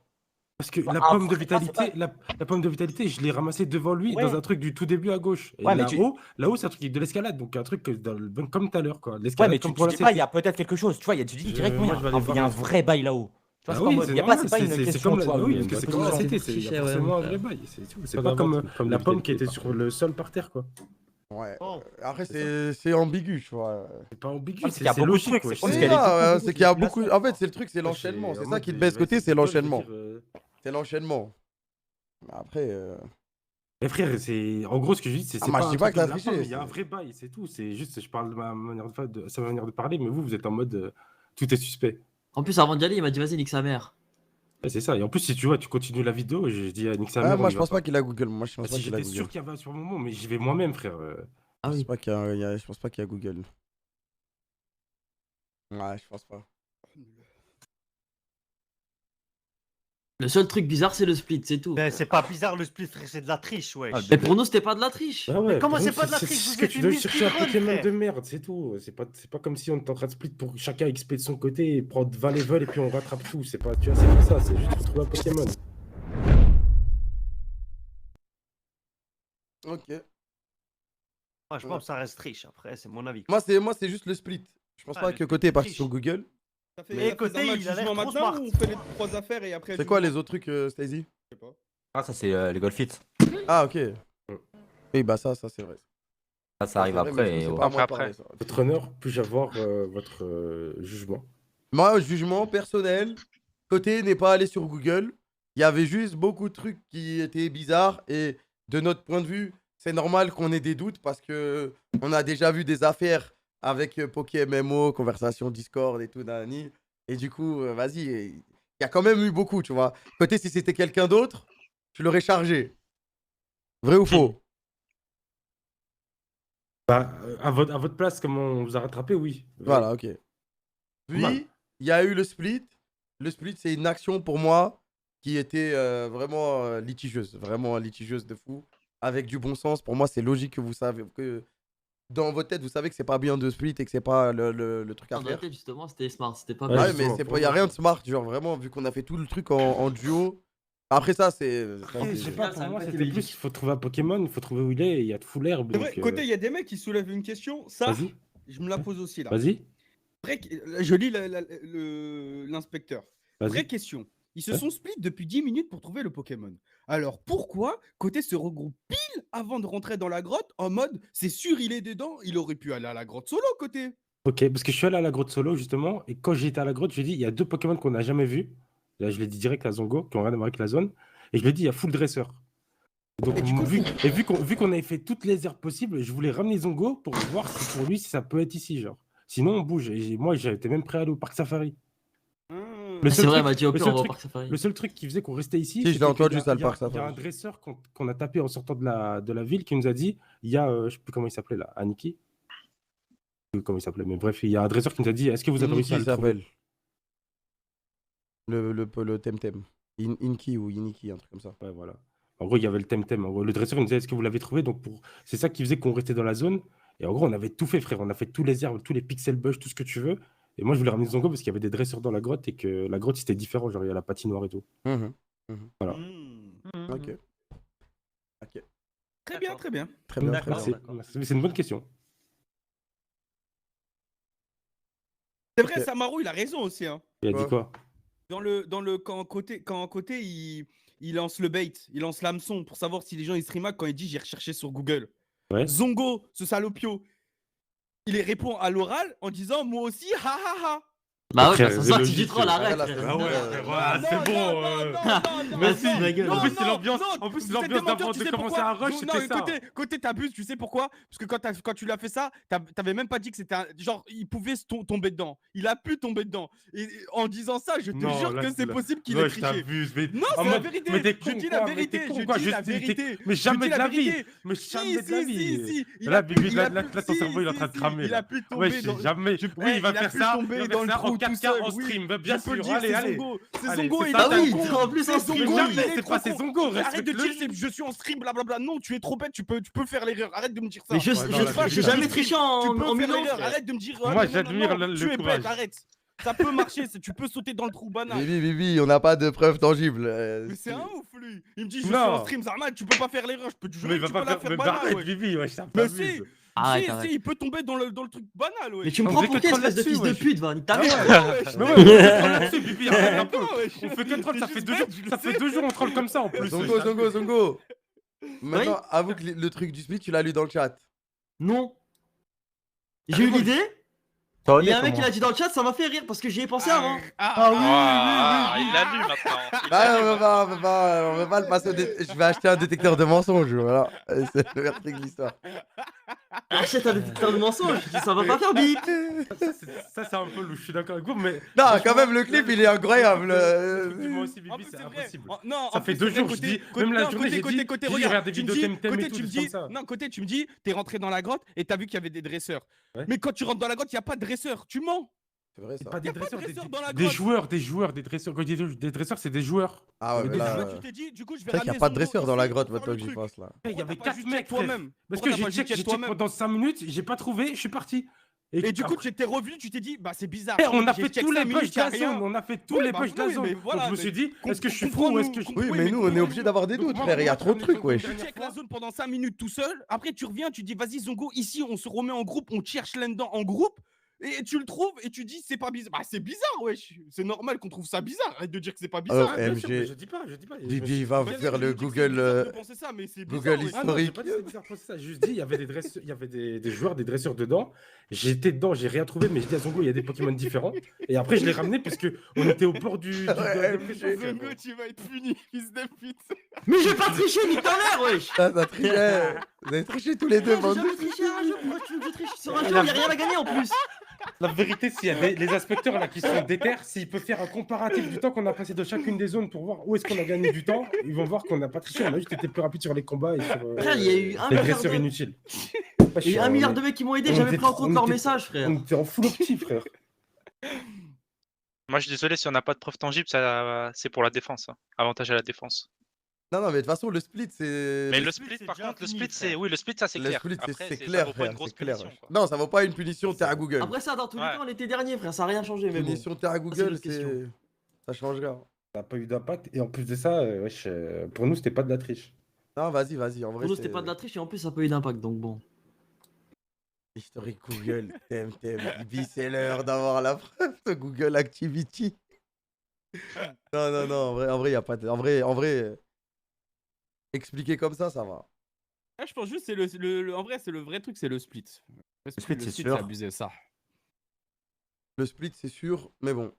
Parce que Bah, la un pomme de vrai bail, c'est pas- vitalité, la pomme de vitalité, je l'ai ramassée devant lui dans Ouais. un truc du tout début à gauche. Et Ouais, mais tu- là-haut, c'est un truc de l'escalade. Donc un truc comme tout à l'heure, quoi. Ouais, L'escalade mais comme tu pour la dis pas, il CT. y a peut-être quelque chose. Tu vois, tu dis directement, moi, je vais aller il y a un voir. vrai bail là-haut. Tu vois, Ah c'est pas en oui, mode- c'est il y a pas, normal, c'est pas une c'est question, comme tu vois, oui, où- parce que c'est comme la CT, il y a forcément un vrai bail. C'est tout. C'est pas comme la pomme qui était sur le sol par terre, quoi. Ouais. Oh. Après, c'est ambigu, tu vois. C'est pas ambigu, Ah, c'est qu'il y a c'est beaucoup de logique, trucs, quoi. c'est comme C'est ce qu'elle est là, beaucoup, c'est qu'il y a beaucoup de beaucoup. En fait, c'est le truc, c'est l'enchaînement. C'est ça qui te baisse côté, c'est l'enchaînement. C'est l'enchaînement. Après. Mais frère, en gros, ce que je dis, c'est Ah, moi, pas je un dis pas truc que t'as de la triché, pomme, il y a un c'est- vrai bail, c'est tout. C'est juste, je parle de ma manière sa manière de parler, mais vous êtes en mode tout est suspect. En plus, avant d'y aller, il m'a dit, vas-y, nique sa mère. Ouais, c'est ça. Et en plus, si tu vois, tu continues la vidéo, je dis à Nick sa Ah, mère, moi, on je y pense va pas qu'il a Google. Moi, je pense Ah, pas si qu'il a j'étais sûr Google. qu'il y avait sur le moment, mais j'y vais moi-même, frère. Ah Je oui. pense pas qu'il y a, je pense pas qu'il y a Google. Ouais, je pense pas. Le seul truc bizarre, c'est le split, c'est tout. Mais c'est pas bizarre le split, frère, c'est de la triche, wesh. Mais pour nous, c'était pas de la triche. Ah ouais, comment pour c'est nous, pas de la triche, c'est vous que êtes tu une dois chercher un speedrun, Pokémon frère. de merde, c'est tout. C'est pas comme si on était en train de split pour chacun XP de son côté et prendre 20 levels et puis on rattrape tout. C'est pas, tu vois, c'est pas ça, c'est juste pour trouver un Pokémon. Ok. Moi, je pense que ça reste triche, après, c'est mon avis. Moi, c'est juste le split. Je pense Ouais, pas le que côté est parti triche. sur Google. Ça fait, Mais ça fait côté, un match il a l'air jugement trop maintenant smart. ou on fait les 3 affaires et après C'est quoi jugement les autres trucs, Stacy? Je sais pas. Ah, ça, c'est les Golfit. Ah, ok. Oui, bah ça, c'est vrai. Ça arrive c'est vrai, mais après. du coup, et c'est ouais. pas à moi de Après. parler, ça. Votre honneur, puis-je avoir votre jugement? Moi, jugement personnel, côté n'est pas allé sur Google. Il y avait juste beaucoup de trucs qui étaient bizarres et de notre point de vue, c'est normal qu'on ait des doutes parce que on a déjà vu des affaires avec PokéMMO, conversation Discord et tout, nani. Et du coup, vas-y, il y a quand même eu beaucoup, tu vois. Côté, si c'était quelqu'un d'autre, tu l'aurais chargé. Vrai ou faux? Bah, à votre place, comment on vous a rattrapé, oui. Voilà, ok. Mal. Puis, il y a eu le split. Le split, c'est une action pour moi qui était vraiment litigieuse. Vraiment litigieuse de fou. Avec du bon sens. Pour moi, c'est logique que vous savez que dans votre tête, vous savez que c'est pas bien de split et que c'est pas le truc à Dans la faire. tête, justement, c'était smart, c'était pas Ouais, Ouais, bien. mais justement, c'est pour pas, y a moi, rien de smart, genre vraiment, vu qu'on a fait tout le truc en duo. Après ça, c'est. Après, je sais pas, Ça pour a moi, pas été c'était logique. plus, il faut trouver un Pokémon, il faut trouver où il est, et il y a de full herbe. C'est vrai, donc, côté, il y a des mecs qui soulèvent une question. Ça, Vas-y, je me la pose aussi là. vas-y, Je lis l'inspecteur. Vraie vas-y. question. Ils se Ouais. sont split depuis 10 minutes pour trouver le Pokémon. Alors pourquoi Côté se regroupe pile avant de rentrer dans la grotte en mode c'est sûr il est dedans, il aurait pu aller à la grotte solo Côté. Ok, parce que je suis allé à la grotte solo, justement, et quand j'étais à la grotte, j'ai dit, il y a 2 Pokémon qu'on n'a jamais vus. Là, je l'ai dit direct à Zongo, qui ont rien à voir avec la zone, et je lui ai dit, il y a full dresseur. Donc, Et du coup, vu qu'on avait fait toutes les herbes possibles, je voulais ramener Zongo pour voir si pour lui, si ça peut être ici, genre. Sinon, on bouge. Et moi, j'étais même prêt à aller au parc safari. Le C'est seul vrai, truc- Mathieu, au le pire, seul on va au truc- parc safari. Le seul truc qui faisait qu'on restait ici, Si, je l'ai c'était entendu, qu'il y a- ça, le il y a- parc il y a safari. un dresseur qu'on a tapé en sortant de la ville qui nous a dit, il y a, je sais plus comment il s'appelait là, Aniki. Je sais plus comment il s'appelait, mais bref, il y a un dresseur qui nous a dit, est-ce que vous avez réussi à Inki le trouver? s'appelle. Le Temtem. Inki ou Iniki, un truc comme ça. Ouais, voilà. En gros, il y avait le Temtem. En gros, le dresseur il nous disait, est-ce que vous l'avez trouvé? Donc, c'est ça qui faisait qu'on restait dans la zone. Et en gros, on avait tout fait, frère. On a fait tous les herbes, tous les pixel bush, tout ce que tu veux. Et moi, je voulais ramener Zongo parce qu'il y avait des dresseurs dans la grotte et que la grotte, c'était différent. Genre, il y a la patinoire et tout. Voilà. Ok. Ok. Très bien, très bien. Très bien, très D'accord. bien. Merci. C'est une bonne question. C'est vrai, Ok. Samaru, il a raison aussi. Hein. Il a dit quoi? Quand côté il lance le bait, il lance l'hameçon pour savoir si les gens ils streamaient quand il dit j'ai recherché sur Google. Ouais. Zongo, ce salopio, il répond à l'oral en disant moi aussi, ha ha ha. Bah ouais, Frère, bah ça c'est soit tu logique, dis trop, arrête. là, frère. c'est- Ah ouais, Non, c'est non, bon. non, non, non, Merci. non, En plus, non, c'est l'ambiance. non, En plus, c'était l'ambiance menteur, d'avant tu de sais commencer pourquoi à rush, Non, c'était ça. côté t'abuses, tu sais pourquoi? Parce que quand tu l'as fait ça, t'avais même pas dit que c'était genre il pouvait tomber dedans. Il a pu tomber dedans. Et en disant ça, je te Non, jure là, que c'est là- possible qu'il ait Ouais, je triché. t'abuse, mais Non, en c'est la mode, vérité. mais t'es Je con dis quoi, la mais vérité. t'es con Je quoi, dis la je dis- vérité. mais Je jamais dis de la vie. vérité. Mais jamais de la Si, vie. il Là, a pu- Bibi, il a là, pu- là, ton si, cerveau il est en si, train de si, cramer. il a là. pu tomber Ouais, dans- jamais. Je- Oui, il va il a faire pu ça. tomber Il va dans faire le ça en trou tout 4K seul, en oui. stream. Bien Je peux sûr. le dire, Allez, c'est allez. Zongo. C'est Allez, Zongo, c'est il ça, est Ah t'as oui, con. en plus en C'est stream, Mais Zongo, oui. jamais, il est c'est trop pas, c'est con. Zongo. Arrête de dire Respecte-le. je suis en stream, blablabla. Non, tu es trop bête, tu peux faire l'erreur. Arrête de me dire ça. Mais je Ouais, non, là, j'ai jamais triché en Tu peux faire million. l'erreur. Arrête de me dire. Moi, non, non, j'admire non, le tu es courage. bête, arrête. Ça peut marcher, tu peux sauter dans le trou banal. Bibi, on n'a pas de preuves tangibles. Mais c'est un ouf lui. Il me dit je suis Non. en stream, Zarman, tu peux pas faire l'erreur. Je peux te Mais jurer il que va tu pas peux la faire. faire Mais banal. arrête, Ouais. Bibi, ouais, ça Mais pas si, Arrête, si, arrête. il peut tomber dans le truc banal. Ouais. Mais tu me On prends faisait pour qui, contrôle espèce de fils de là-dessus, pute, va, nique ta Ah mère. ouais, Mais ouais, on fait contrôle là-dessus, Bibi, arrête un peu. ouais, On fait contrôle, ça c'est fait juste 2 jours. bête, je Ça le fait sais. 2 jours on troll comme ça en plus. Zongo. Maintenant, avoue que le truc du split, tu l'as lu dans le chat. Non. J'ai eu l'idée. T'as Il y a un honnête, mec qui l'a dit dans le chat, ça m'a fait rire parce que j'y ai pensé avant. Ah, il l'a lu maintenant. Il l'a Ah, lu on va pas le passer je vais acheter un détecteur de mensonges, voilà. C'est le meilleur truc de l'histoire. Achète un détecteur de mensonges, ça va pas faire bip. Ça, c'est un peu louche, je suis d'accord avec vous, mais. Non, quand même, le clip, il est incroyable. Moi aussi, En Bibi, plus, c'est c'est vrai. impossible. Non, Ça en fait plus, 2 c'est vrai, jours, je dis, même la non, journée, j'ai dit, côté, j'ai regarde, regardé des tu me vidéos dis, Temtem et côté, tout, tu me des dis, trucs comme ça. non, côté, tu me dis, t'es rentré dans la grotte et t'as vu qu'il y avait des dresseurs. Ouais. Mais quand tu rentres dans la grotte, il n'y a pas de dresseurs. Tu mens. C'est vrai, ça. Pas des Y a pas de dresseurs, dresseurs dans la des grotte. joueurs, des dresseurs. Quand je dis des dresseurs, c'est des joueurs. Ah ouais, mais là. Tu t'es dit, du coup, je vais C'est vrai qu'il n'y a ramener pas de Zongo dresseur dans la ici grotte pour maintenant faire que le j'y truc. pense là. Il y avait Pourquoi t'as 4 pas mecs, juste check frère. toi-même Parce Pourquoi que t'as pas j'ai juste check check toi-même pendant 5 minutes, j'ai pas trouvé, je suis parti. Et du coup, tu t'es revenu, tu t'es dit, bah c'est bizarre. Eh, on a J'ai fait check tous les 5 bugs minutes, de la y a rien. zone, on a fait tous Oui, les bah bugs de la oui, zone. mais voilà, Donc je me mais suis dit, est-ce que je suis fou comprends-nous, ou est-ce que je Oui, Oui, mais mais nous, on est comprends-nous. obligé d'avoir des doutes, moi, frère. Il y a moi, trop de j'en ai trucs, fait wesh. une Tu dernière check la fois. zone pendant 5 minutes tout seul. Après, tu reviens, tu dis, vas-y, Zongo, ici, on se remet en groupe, on cherche là-dedans en groupe. Et tu le trouves et tu dis, c'est pas bizarre. Bah, c'est bizarre, wesh. C'est normal qu'on trouve ça bizarre. Arrête de dire que c'est pas bizarre. Oh, Bien sûr, mais MG. je dis pas, je dis pas. Bibi va Vas-y, faire je le dis que c'est Google. bizarre de penser ça, mais c'est Google bizarre, wesh. Ah non, j'ai historique. pas dit que c'était bizarre de penser ça. J'ai juste dit, il y avait des dresseurs, il y avait des joueurs, des dresseurs dedans. J'étais dedans, j'ai rien trouvé, mais j'ai dit à Zongo, il y a des Pokémon différents. Et après, je l'ai ramené parce que on était au bord de la dépression, frère. Zongo, tu vas être puni, fils de pute. Mais j'ai pas triché, nique ta mère, wesh. Ça trichait. Vous avez triché tous les deux, J'ai bande. jamais triché un jeu, pourquoi tu veux que je triche sur un jeu, y'a rien à gagner en plus. La vérité, s'il y a les inspecteurs là qui sont déter, s'ils peuvent faire un comparatif du temps qu'on a passé de chacune des zones pour voir où est-ce qu'on a gagné du temps, ils vont voir qu'on n'a pas triché, on a juste été plus rapide sur les combats et sur Frère, il y a eu un les milliard dresseurs de... inutiles. Il y a eu 1 milliard de mecs qui m'ont aidé, on j'avais était pris en trop- compte on leurs était- messages, frère. On était en full opti, frère. Moi, je suis désolé, si on n'a pas de preuves tangibles, c'est pour la défense. Hein. Avantage à la défense. Non, mais de toute façon, le split, c'est. Mais le split, par contre, le split, c'est. Oui, le split, ça, c'est Le clair. split, Après, c'est ça clair, vaut pas frère. une grosse C'est clair. punition, quoi. Non, ça vaut pas une punition, t'es à Google. Après ça, dans tous les Ouais. cas, on était dernier, frère, ça a rien changé, mais bon. Punition, t'es à c'est Google, une question. c'est. Ça change rien. Ça n'a pas eu d'impact et en plus de ça, wesh, pour nous, c'était pas de la triche. Non, vas-y, en vrai. Pour nous, c'était pas de la triche et en plus, ça a pas eu d'impact, donc bon. Historique Google, Bibi, c'est l'heure d'avoir la preuve de Google Activity. Non, en vrai, y a pas de. En vrai, expliquer comme ça va. Ah, je pense juste c'est en vrai c'est le vrai truc, c'est le split. Le split, c'est sûr. abusé ça. Le split, c'est sûr, mais bon.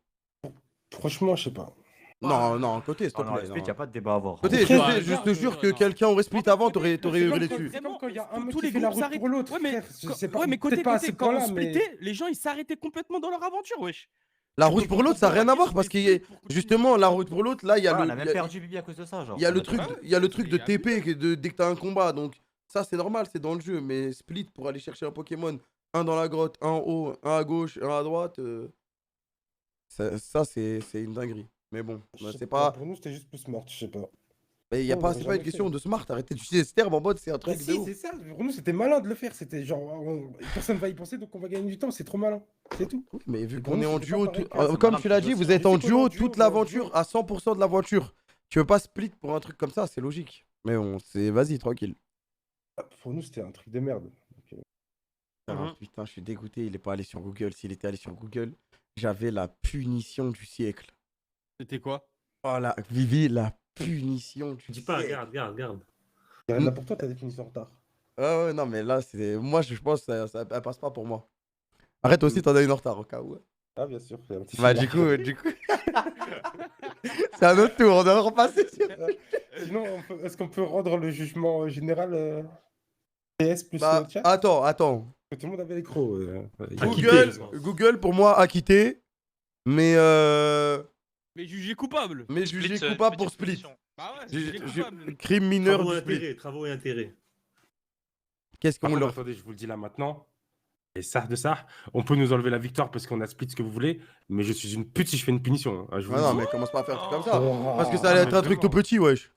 Franchement, je sais pas. Non, côté, s'il te Oh non, le plaît. split, non. y a pas de débat à avoir. Côté, Après, je te jure que quelqu'un aurait split avant, t'aurais hurlé dessus. C'est comme quand il y a un mec tous qui les fait la groupes route s'arrêtent. pour l'autre. Ouais, mais frère. Je sais pas, ouais, mais côté, peut-être pas à ce quand on point-là, mais. splittait, les gens ils s'arrêtaient complètement dans leur aventure, wesh. La route pour l'autre, ça n'a rien à voir parce que justement, la route pour l'autre, là, il y a Ah, le. on a même perdu Bibi à cause de ça, genre. Il y a On le a truc, perdu. il y a le truc de Il y a TP dès que t'as un combat, donc ça c'est normal, c'est dans le jeu. Mais split pour aller chercher un Pokémon, un dans la grotte, un en haut, un à gauche, un à droite, ça c'est une dinguerie. Mais bon, Je sais c'est pas, Pour nous, c'était juste plus smart, je sais pas. mais y a Non, pas, on c'est aurait pas une jamais question fait. de smart. Arrêtez d'utiliser ce terme en mode c'est un Bah truc de si, ouf. c'est ça. Pour nous, c'était malin de le faire. C'était genre, personne va y penser, donc on va gagner du temps. C'est trop malin. C'est tout. Oui, mais vu Pour qu'on nous, est en c'était pas duo, pareil, c'est comme malin tu l'as que dit, tu vous fasses êtes ça. en Je sais qu'on est en duo duo, toute on est en l'aventure, duo. à 100% de l'aventure. Tu veux pas split pour un truc comme ça, c'est logique. Mais bon, c'est vas-y, tranquille. Pour nous, c'était un truc de merde. Ah, putain, je suis dégoûté, il est pas allé sur Google. S'il était allé sur Google, j'avais la punition du siècle. C'était quoi? Oh la Vivi, la punition du Dis pas, siècle. regarde. Il y en a pour toi, t'as des finitions en retard. Ouais, non, mais là, c'est. Moi, je pense que elle passe pas pour moi. Arrête aussi, t'en as une en retard au cas où. Ah, bien sûr. C'est un petit Bah, film. du coup. C'est un autre tour, on doit repasser sur. Sinon, est-ce qu'on peut rendre le jugement général PS plus Bah, chat? attends. Tout le monde avait l'écro. Google, pour moi, acquitté. Mais Mais jugé coupable. Mais Split, jugé coupable pour petite Split. position. Bah ouais, jugé coupable. Crime mineur Travaux du et Split. intérêts, travaux et intérêts. Qu'est-ce Par qu'on contre, leur. attendez, je vous le dis là maintenant. Et ça, on peut nous enlever la victoire parce qu'on a split ce que vous voulez, mais je suis une pute si je fais une punition. Je vous Ah le non, dis. mais commence pas à faire un truc comme ça. Oh. Parce que ça allait être un truc tout petit, wesh.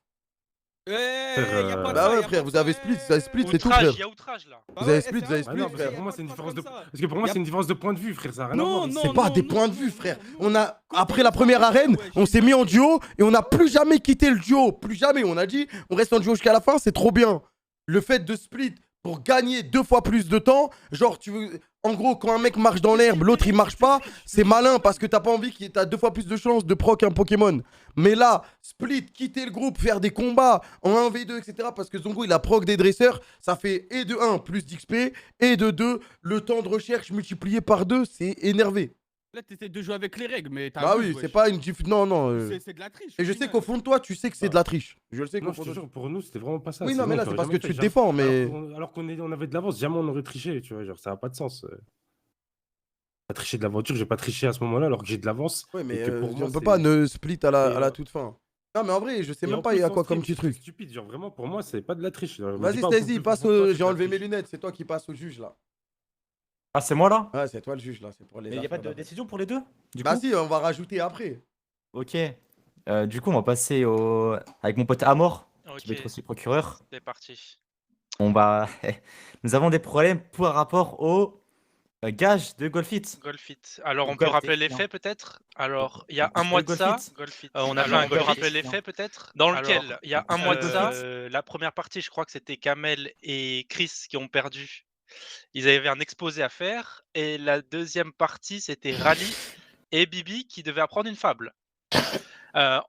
Y a pas de Bah ça, ouais, y a frère, pas de vous avez ça, split, c'est tout, Outrage, frère. il y a outrage là. Vous avez split, vous avez Ah split, non, frère. pour moi, c'est une différence de. ça. Parce que pour moi, c'est une différence de point de vue, frère. Ça n'a rien à voir. Non, C'est pas des points de vue, frère. On a, après la première arène, on s'est mis en duo et on n'a plus jamais quitté le duo. Plus jamais. On a dit, on reste en duo jusqu'à la fin, c'est trop bien. Le fait de split pour gagner 2 fois plus de temps, genre, tu veux. En gros, quand un mec marche dans l'herbe, l'autre il marche pas, c'est malin parce que t'as pas envie qu'il t'as 2 fois plus de chances de proc un Pokémon. Mais là, split, quitter le groupe, faire des combats en 1v2, etc. Parce que Zongo il a proc des dresseurs, ça fait et de 1 plus d'XP, et de 2, le temps de recherche multiplié par 2, c'est énervé. Là, t'essaies de jouer avec les règles, mais t'as. Bah oui, c'est pas une diff. Non, non. C'est de la triche. Et je sais qu'au fond de toi, tu sais que c'est de la triche. Je le sais Non, qu'au je fond te de toi. jure, pour nous, c'était vraiment pas ça. Oui, non, mais là, Sinon, c'est j'aurais parce que jamais tu fait, te défends, mais. Alors qu'on avait de l'avance, jamais on aurait triché, tu vois. Genre, ça n'a pas de sens. Pas tricher de l'aventure, j'ai pas triché à ce moment-là alors que j'ai de l'avance. Ouais, mais et que pour moi, on peut c'est- pas ne split à Et, la toute fin. Non, mais en vrai, je sais Et même en pas plus, il y a en quoi stream, comme petit c'est truc. stupide, genre vraiment pour moi c'est pas de la triche. Genre, me Vas-y, dis pas, on peut Stacy, plus passe pour toi, c'est au. de J'ai la enlevé mes triche. lunettes, c'est toi qui passes au juge là. Ah, c'est moi là? Ouais, c'est toi le juge là, c'est pour les. Mais il n'y a pas affaires de là. décision pour les deux? Du Bah coup si, on va rajouter après. Ok. Du coup, on va passer avec mon pote Amor, qui va Ok. être aussi procureur. C'est parti. On va... Nous avons des problèmes par rapport au gage de Golfit. Golfit. Alors, Ou on peut Golf, rappeler les non. faits peut-être. Alors, il y a Un un mois de Golfit. ça, on a fait un Golfit, rappeler les non. faits peut-être. Dans lequel il y a un mois de ça, Golfit. la première partie, je crois que c'était Kamel et Chris qui ont perdu. Ils avaient un exposé à faire. Et la deuxième partie, c'était Rally et Bibi qui devaient apprendre une fable.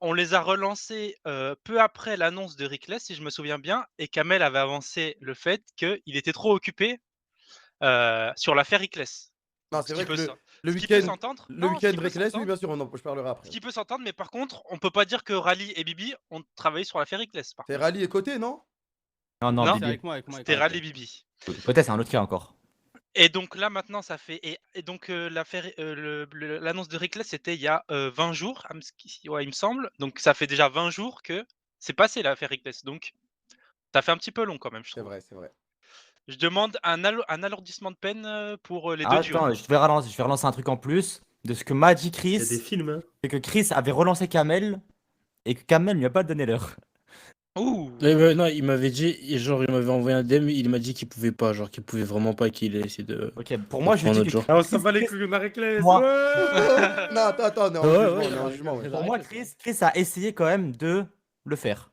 On les a relancés peu après l'annonce de Rickless, si je me souviens bien, et Kamel avait avancé le fait qu'il était trop occupé sur l'affaire Rickless. Non, Ce c'est qui vrai que peut le s'en- ce qui peut week-end. s'entendre. Le Non, ce week-end qui peut Reckless, oui, s'entendre. bien sûr, je parlerai après. Ce qui peut s'entendre, mais par contre, on peut pas dire que Rally et Bibi ont travaillé sur l'affaire Rickless. C'est Rally et côté, non? Non, non, Non, Bibi. Avec moi. c'était Rally Bibi. Peut-être c'est un autre cas encore. Et donc là maintenant ça fait et donc l'affaire l'annonce de Rickless c'était il y a 20 jours, ouais, il me semble. Donc ça fait déjà 20 jours que c'est passé l'affaire Rickless. Donc ça fait un petit peu long quand même, je C'est trouve. vrai, c'est vrai. Je demande un alourdissement de peine pour les deux duos. Attends, je vais relancer un truc en plus de ce que m'a dit Chris. Il y a des films, hein. C'est que Chris avait relancé Kamel et que Kamel ne lui a pas donné l'heure. Ouh. Non, il m'avait dit, genre, il m'avait envoyé un DM, il m'a dit qu'il pouvait pas, genre, qu'il pouvait vraiment pas, qu'il ait essayé de. Ok, pour moi, je prendre dis notre que genre. Ah, on s'en bat les couilles, on a Reckless. Moi. Ouais. Non, attends, on est en Ouais, jugement, ouais, on est en jugement, ouais. pour moi, Chris a essayé quand même de le faire.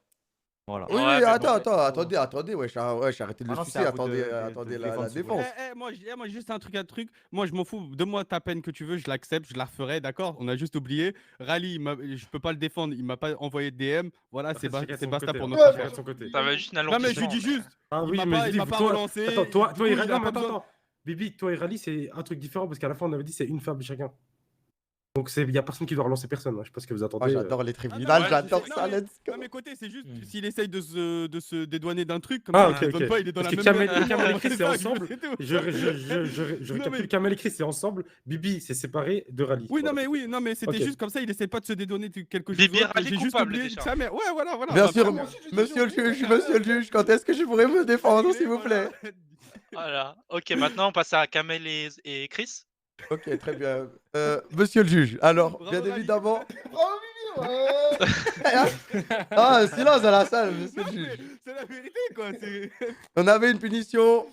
Voilà. Oui, Ouais, oui, mais attendez, wesh, arrêtez de le Ah non, sucer, c'est à vous attendez, de attendez la défendre, s'il vous défense. plaît. Moi, juste un truc. Moi, je m'en fous. Donne-moi ta peine que tu veux, je l'accepte, je la referai, d'accord? On a juste oublié. Rally, je peux pas le défendre, il m'a pas envoyé de DM. Voilà, c'est basta pour notre affaire. Ça va juste un Non, mais je lui alourdissement. dis juste. Ah Il oui, m'a mais pas- je il dis, m'a pas toi- relancé, Attends, toi du coup, et il a Rally, pas non, mais besoin. attends. Bibi, toi et Rally, c'est un truc différent parce qu'à la fin, on avait dit c'est une fable chacun. Donc il y a personne qui doit relancer personne. Je sais pas ce que vous Oh, attendez. j'adore les Ah, tribunales, non, j'adore non, ça, mais- let's go. Non, mais côté, c'est juste s'il essaye de se dédouaner d'un truc, comme Ah, ça, il ok, se donne ok. pas, il est dans Parce la que même Kamel et merde. Chris, c'est ça, ensemble. c'est tout. Je Non, récapitule, mais- Kamel et Chris, c'est ensemble. Bibi, c'est séparé de Rally. Oui, Voilà. non, mais c'était Ok. juste comme ça, il essaie pas de se dédouaner de quelque chose. Bibi d'autre, Rally j'ai juste coupable, oublié déjà. sa mère. Ouais, voilà. Bien Bah, sûr, vraiment. monsieur le juge, quand est-ce que je pourrais me défendre, s'il vous plaît? Voilà. Ok, maintenant on passe à Kamel et Chris. Ok, très bien. Monsieur le juge, alors, Bravo, bien Rally. évidemment. Ah, silence dans la salle, monsieur Non, le mais juge. c'est la vérité, quoi. On avait une punition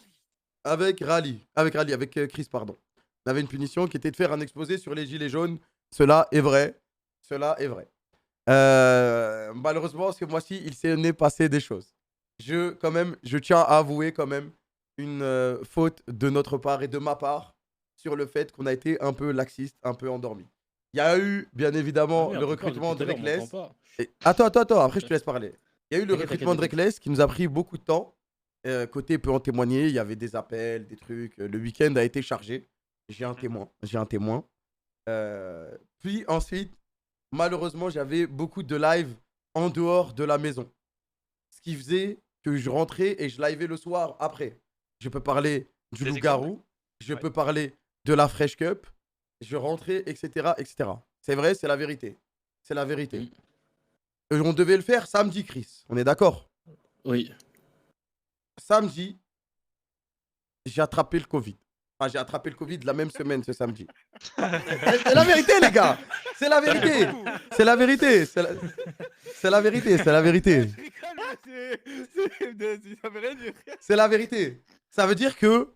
avec Chris, pardon. On avait une punition qui était de faire un exposé sur les gilets jaunes. Cela est vrai. Malheureusement, ce mois-ci, il s'est passé des choses. Je tiens à avouer quand même une faute de notre part et de ma part sur le fait qu'on a été un peu laxiste, un peu endormi. Il y a eu, bien évidemment, Ah, merde, le on parle recrutement de depuis tout à l'heure, on Reckless. entend pas. Attends, après je te laisse parler. Il y a eu le T'inquiète, recrutement de t'inquiète. Reckless qui nous a pris beaucoup de temps. Côté peut en témoigner, il y avait des appels, des trucs. Le week-end a été chargé. J'ai un témoin. Puis ensuite, malheureusement, j'avais beaucoup de live en dehors de la maison. Ce qui faisait que je rentrais et je livais le soir après. Je peux parler du loup-garou, je peux parler de la Fresh Cup, je rentrais, etc., etc. C'est vrai, c'est la vérité. C'est la vérité. On devait le faire samedi, Chris. On est d'accord? Oui. Samedi, j'ai attrapé le Covid. Enfin, j'ai attrapé le Covid la même semaine ce samedi. C'est la vérité, les gars. C'est la vérité. C'est la vérité. C'est la vérité. C'est la vérité. C'est la vérité. Ça veut dire que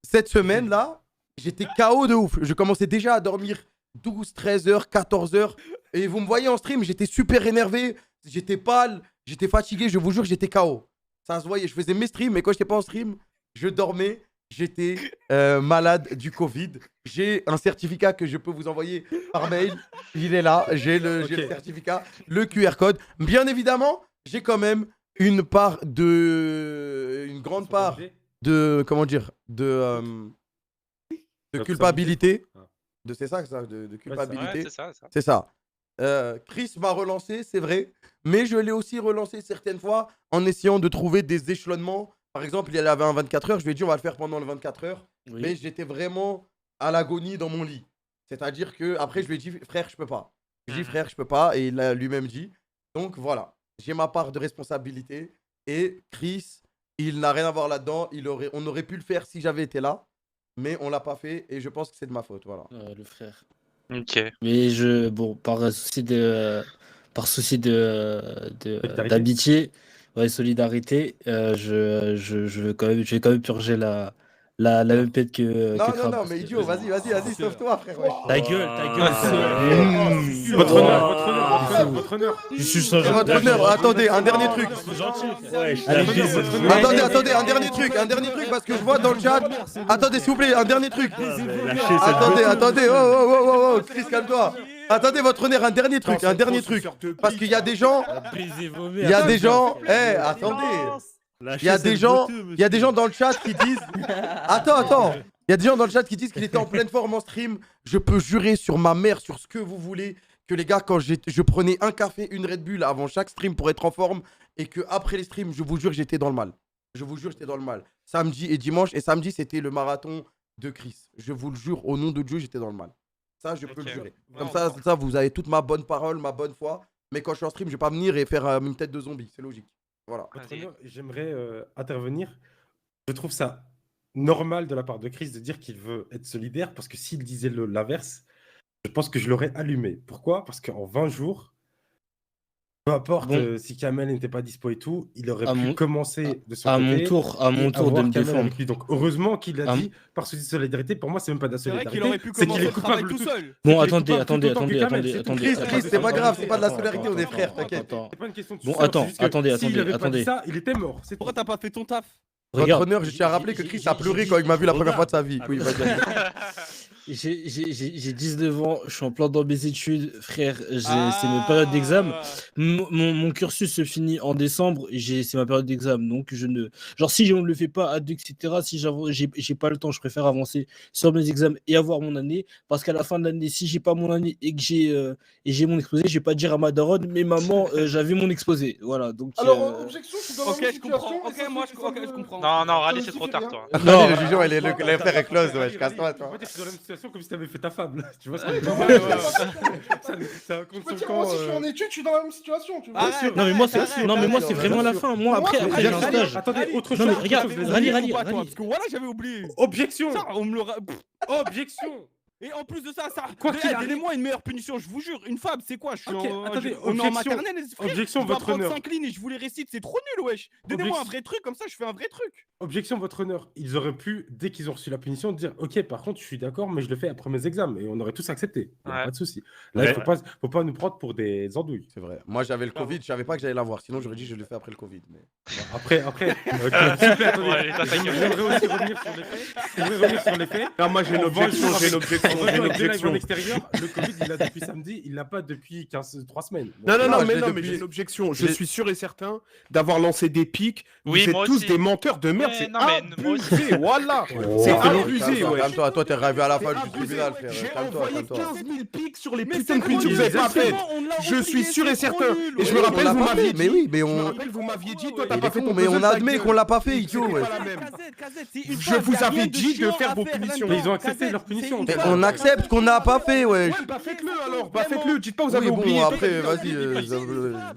cette semaine-là, j'étais KO de ouf. Je commençais déjà à dormir 12, 13 heures, 14 heures. Et vous me voyez en stream, j'étais super énervé. J'étais pâle, j'étais fatigué. Je vous jure, j'étais KO. Ça se voyait. Je faisais mes streams, mais quand j'étais pas en stream, je dormais. J'étais malade du Covid. J'ai un certificat que je peux vous envoyer par mail. Il est là. J'ai le certificat, le QR code. Bien évidemment, j'ai quand même une grande part de, comment dire, de culpabilité. C'est ça, de culpabilité. Ouais, c'est ça. Chris m'a relancé, c'est vrai. Mais je l'ai aussi relancé certaines fois en essayant de trouver des échelonnements. Par exemple, il avait un 24 heures, je lui ai dit on va le faire pendant le 24 heures. Oui. Mais j'étais vraiment à l'agonie dans mon lit. C'est-à-dire que après je lui ai dit frère, je peux pas. Je lui ai dit frère, je peux pas et il l'a lui-même dit. Donc voilà, j'ai ma part de responsabilité et Chris, il n'a rien à voir là-dedans. On aurait pu le faire si j'avais été là, mais on l'a pas fait et je pense que c'est de ma faute, voilà. Le frère. OK. Mais par souci d'amitié, ouais, solidarité, je vais quand même purger la même pète que Non, mais idiot, vas-y, sauve-toi, frère. Ta gueule. Votre honneur. Je suis sans Votre honneur, attendez, un dernier truc. Attendez, un dernier truc, parce que je vois dans le chat. Attendez, s'il vous plaît, un dernier truc. Attendez, oh, Chris, calme-toi. Attendez, votre honneur, un dernier truc. Parce qu'il y a des gens. Attendez. Il y a des gens dans le chat qui disent. Attends. Il y a des gens dans le chat qui disent qu'il était en pleine forme en stream. Je peux jurer sur ma mère, sur ce que vous voulez, que les gars, quand je prenais un café, une Red Bull avant chaque stream pour être en forme, et que après les streams, je vous jure, j'étais dans le mal. Samedi et dimanche, et samedi, c'était le marathon de Chris. Je vous le jure, au nom de Dieu, j'étais dans le mal. Ça, je peux le jurer. Comme ça, vous avez toute ma bonne parole, ma bonne foi. Mais quand je suis en stream, je vais pas venir et faire une tête de zombie. C'est logique. Voilà. J'aimerais intervenir. Je trouve ça normal de la part de Chris de dire qu'il veut être solidaire parce que s'il disait l'inverse, je pense que je l'aurais allumé. Pourquoi? Parce qu'en 20 jours, peu importe si Kamel n'était pas dispo et tout, il aurait pu commencer de son côté. À mon tour de me défendre. Donc heureusement qu'il a dit par souci de solidarité. Pour moi, c'est même pas de la solidarité. Qu'il aurait pu commencer le travail tout seul. Bon, attendez. Chris, c'est pas grave, c'est pas de la solidarité, on est frères, t'inquiète. C'est pas une question de Bon, attendez. S'il avait pas dit ça, il était mort. Pourquoi t'as pas fait ton taf? Votre honneur, je tiens à rappeler que Chris a pleuré quand il m'a vu la première fois de sa vie. Oui, j'ai 19 ans, je suis en plein dans mes études, frère, c'est mes périodes d'examen. Mon cursus se finit en décembre, c'est ma période d'examen, donc si on ne le fait pas à deux, etc., si j'ai pas le temps, je préfère avancer sur mes examens et avoir mon année, parce qu'à la fin de l'année, si j'ai pas mon année et que j'ai mon exposé, je vais pas dire à ma daronne, mais maman, j'avais mon exposé, voilà. Donc, alors, objection, je suis dans la même je comprends. Je comprends. Non, Rally, c'est trop tard, toi. Non, le jugeant, l'affaire est close, ouais, je casse toi. En fait, je suis dans la même situation comme si t'avais fait ta fable. Tu vois ce que je veux dire? C'est un compte son camp. Moi, si je suis en études, je suis dans la même situation. Tu vois. Non, mais moi, c'est vraiment la fin. Moi, après, j'ai un stage. Attendez, autre chose. Non, mais regarde, Rally. Parce que voilà, j'avais oublié. Objection. Ça, on me le. Objection. Et en plus de ça, Quoi qu'il arrive, donnez-moi une meilleure punition, je vous jure. Une fable, c'est quoi? Attendez, on est en maternelle. Objection, votre honneur. 5 lignes et je vous les récite, c'est trop nul, wesh. Donnez-moi un vrai truc, comme ça, je fais un vrai truc. Objection, votre honneur. Ils auraient pu, dès qu'ils ont reçu la punition, dire ok, par contre, je suis d'accord, mais je le fais après mes examens. Et on aurait tous accepté. Pas de souci. Là, il faut pas nous prendre pour des andouilles. C'est vrai. Moi, j'avais le Covid, je savais pas que j'allais l'avoir. Sinon, j'aurais dit je le fais après le Covid. Mais... Après. S'il vous plaît, attendez. J'aimerais aussi revenir sur les faits. Moi, j'ai une objection. rejoint j'ai une avec deux lives en objection. extérieur. Le Covid, il l'a depuis samedi, il l'a pas depuis 3 semaines. Non, non, Non, non, je l'ai mais depuis- j'ai une objection. Je je l'ai- suis sûr et certain d'avoir lancé des pics. Oui, Vous êtes moi tous aussi. des menteurs de merde. Ouais, C'est non, mais moi aussi. abusé. Voilà. Oh. C'est Calme-toi, abusé, ouais. Calme-toi, toi, t'es arrivé à la C'est fin du abusé. tribunal, frère. J'ai Calme-toi, envoyé calme-toi. 15 000 pics sur les Mais putains de c'est tweets que vous avez pas fait. exactement, on l'a Je suis oublié, sûr et c'est trop certain. nul, Et je ouais. me On rappelle, l'a vous pas fait, m'aviez mais dit. oui, mais Je me on. rappelle, vous m'aviez dit, toi, Il t'as est pas fait con, ton mais on puzzle, ta admet gueule. qu'on l'a pas fait, C'était idiot, ouais. pas la même. Je vous avais dit de faire vos punitions. Mais ils ont accepté leur punition. Mais on accepte qu'on n'a pas fait, ouais. Ouais, bah faites-le alors. Bah faites-le. Dites pas, vous avez Oui, oublié. bon, après, vas-y.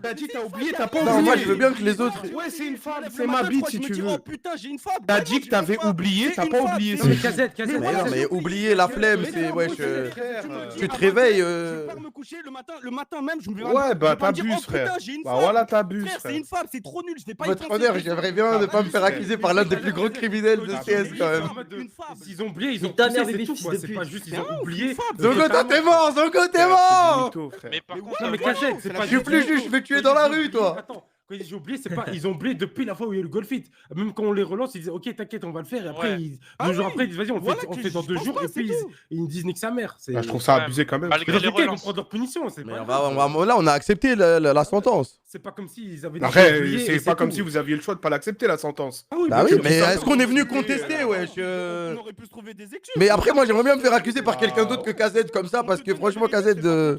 T'as dit, t'as oublié, t'as pas Non, oublié. moi, je veux bien que les autres. Ouais, c'est une fable, c'est ma bite si tu veux. Oh putain, j'ai une fable. T'as dit que t'avais oublié, t'as pas oublié. Non, mais KZ, KZ. Mais non, mais oublier la flemme, c'est. Ouais, tu te réveilles. Je pars me coucher le matin même, je me vais Ouais, bah pas me dire, t'abuses, oh, putain, frère. j'ai une Bah fable. voilà, t'abuses, Frère, c'est frère. une fable, c'est trop nul, je n'ai pas Votre pensé. honneur, j'aimerais bien ne pas me faire accuser par l'un des plus gros criminels de CS quand même. S'ils ont oublié, ils ont Ta poussé, mère, c'est bébé, tout, fils quoi. de C'est pute. pas juste, ils ont oublié. Zogota, t'es mort, Zogota, t'es mort. Mais par contre, Non, mais moi, KZ, c'est pas. Je suis plus juge, je vais tuer dans la rue, toi. Attends, quand j'ai oublié, c'est pas. Ils ont oublié depuis la fois où il y a eu le Golf Fit. Même quand on les relance, ils disent ok, t'inquiète, on va le faire. Et après, Ouais. deux jours après, ils disent vas-y, on le Voilà fait, on que fait dans je 2 pense jours. pas, Et c'est puis tout. ils me disent nique sa mère. Bah, je trouve ça abusé quand même. malgré Mais les dans tous cas, ils vont relances. prendre leur punition. C'est Mais pas grave. là, on a accepté la sentence. C'est pas comme s'ils avaient. Après, oublié et c'est pas comme tout. si vous aviez le choix de pas l'accepter, la sentence. Ah oui, Bah oui, tu mais dis ça, est-ce qu'on est venu contester, wesh On aurait pu se trouver des excuses. Mais après, moi, j'aimerais bien me faire accuser par quelqu'un d'autre que KZ comme ça, parce que franchement, KZ.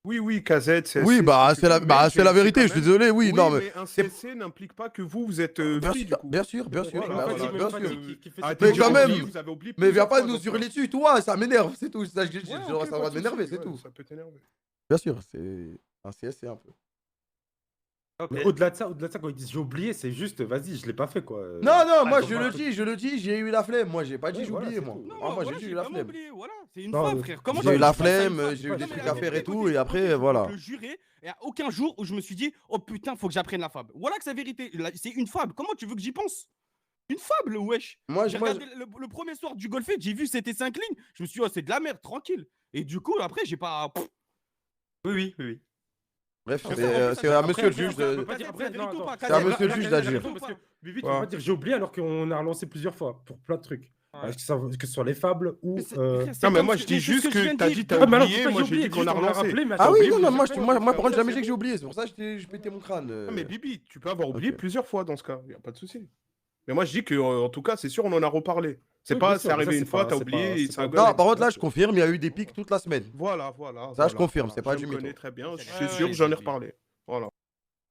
Oui, oui, KZ, c'est. Oui, bah, c'est la vérité, je suis désolé, oui, non, mais. un CSC n'implique pas que vous êtes. free, du coup. Bien sûr, bien sûr. Ouais, bah, en fait, voilà, c'est bien même pas sûr. qui fait Ah, cette Mais déjà quand punition. même. vous avez oublié Mais viens plusieurs pas fois, nous donc, hurler dessus, toi, ça m'énerve, c'est tout. Ça, Ouais, genre, ok, ça pas va de m'énerver, soucis, c'est tout. Ça peut t'énerver. Bien sûr, c'est un CSC un peu. Mais au-delà de ça, quand ils disent j'ai oublié, c'est juste vas-y, je l'ai pas fait quoi. Non, non, moi, faut je pas- le dis, j'ai eu la flemme. Moi, j'ai pas dit Ouais, j'ai voilà, oublié, c'est moi. tout. Non, Ah, moi, voilà, j'ai dit j'ai eu la vraiment flemme. oublié, voilà. C'est une Non, fable, mais- frère. Comment J'ai eu la tu peux faire ça, flemme, une fable j'ai eu Non, des mais trucs la à faire et vérité, tout, et après, écoutez, voilà. je peux le jurer, il n'y a aucun jour où je me suis dit, oh putain, faut que j'apprenne la fable. Voilà que c'est la vérité. C'est une fable. Comment tu veux que j'y pense? Une fable, wesh. Moi, J'ai regardé le premier soir du Golf Fit, j'ai vu c'était 5 lignes. Je me suis dit, oh, c'est de la merde, tranquille. Et du coup, après, j'ai pas. Oui, oui. Bref, Après, c'est à monsieur le juge on peut de. pas dire- après, C'est non, vérité ou attends. pas, C'est à Kader monsieur le juge d'agir. Parce que Bibi, tu Ouais. peux pas dire j'ai oublié alors qu'on a relancé plusieurs fois pour plein de trucs. Que ce soit les fables ou. Non, mais moi, je dis juste que t'as dit t'as Ah, mais alors, oublié, pourquoi moi, j'ai j'ai dit oublié, qu'on a juste on l'a relancé. rappelé, mais Ah attends, oui, oublié, non, non, j'ai moi, pas- moi, par contre, jamais j'ai que j'ai oublié. C'est pour ça que je pétais mon crâne. Non, mais Bibi, tu peux avoir oublié Ok. plusieurs fois dans ce cas, y a pas de souci. Mais moi, je dis que, en tout cas, c'est sûr, on en a reparlé. C'est Oui, pas, bien sûr, c'est mais arrivé ça, une c'est fois, pas- t'as c'est oublié, pas- et c'est c'est un pas- goal. Non, par contre, là, je confirme, il y a eu des pics toute la semaine. Voilà, voilà. Ça, je voilà, confirme, voilà. c'est pas Je du me mytho. connais très bien, je Ouais, suis sûr, ouais, j'en ai j'ai reparlé. Voilà.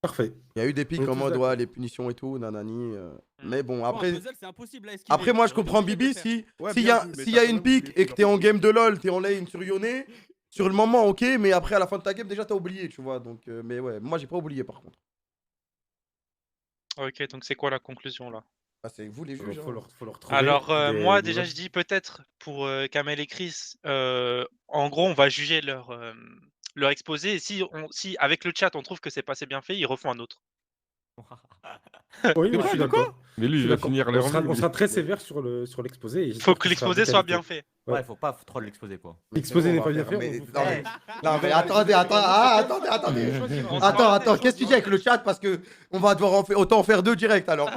Parfait. Il y a eu des pics Donc, en tout mode, ça- ouais, les punitions et tout, nanani. Mais bon, après. C'est impossible à esquiver. Après, moi, je On est comprends obligé de le Bibi, faire. si Ouais, s'il y bien a, vu, mais s'il y t'as a quand une même pique oublié et que t'es en game de LoL, t'es en lane sur Yone, sur le moment, ok, mais après, à la fin de ta game, déjà, t'as oublié, tu vois. Donc, mais ouais, moi, j'ai pas oublié, par contre. Ok, donc c'est quoi la conclusion là? Ah, c'est vous, les juges. Faut hein. leur retrouver Alors, des- moi, des- déjà, je dis peut-être pour Kamel et Chris, en gros, on va juger leur exposé. Et si, avec le chat, on trouve que c'est pas assez bien fait, ils refont un autre. Oui, je suis d'accord. Mais lui, Je il suis va d'accord. finir On leur sera, vie, on lui. sera très sévère sur l'exposé. et Faut j'espère que qu'il sera de l'exposé soit qualité. bien fait. Ouais. Ouais, faut pas trop l'exposer quoi. L'exposé On n'est va pas bien faire, fait. mais- on vous non, fera- mais- Non, mais attendez, attends, qu'est-ce que tu dis avec le chat? Parce que on va devoir autant en faire 2 directs alors.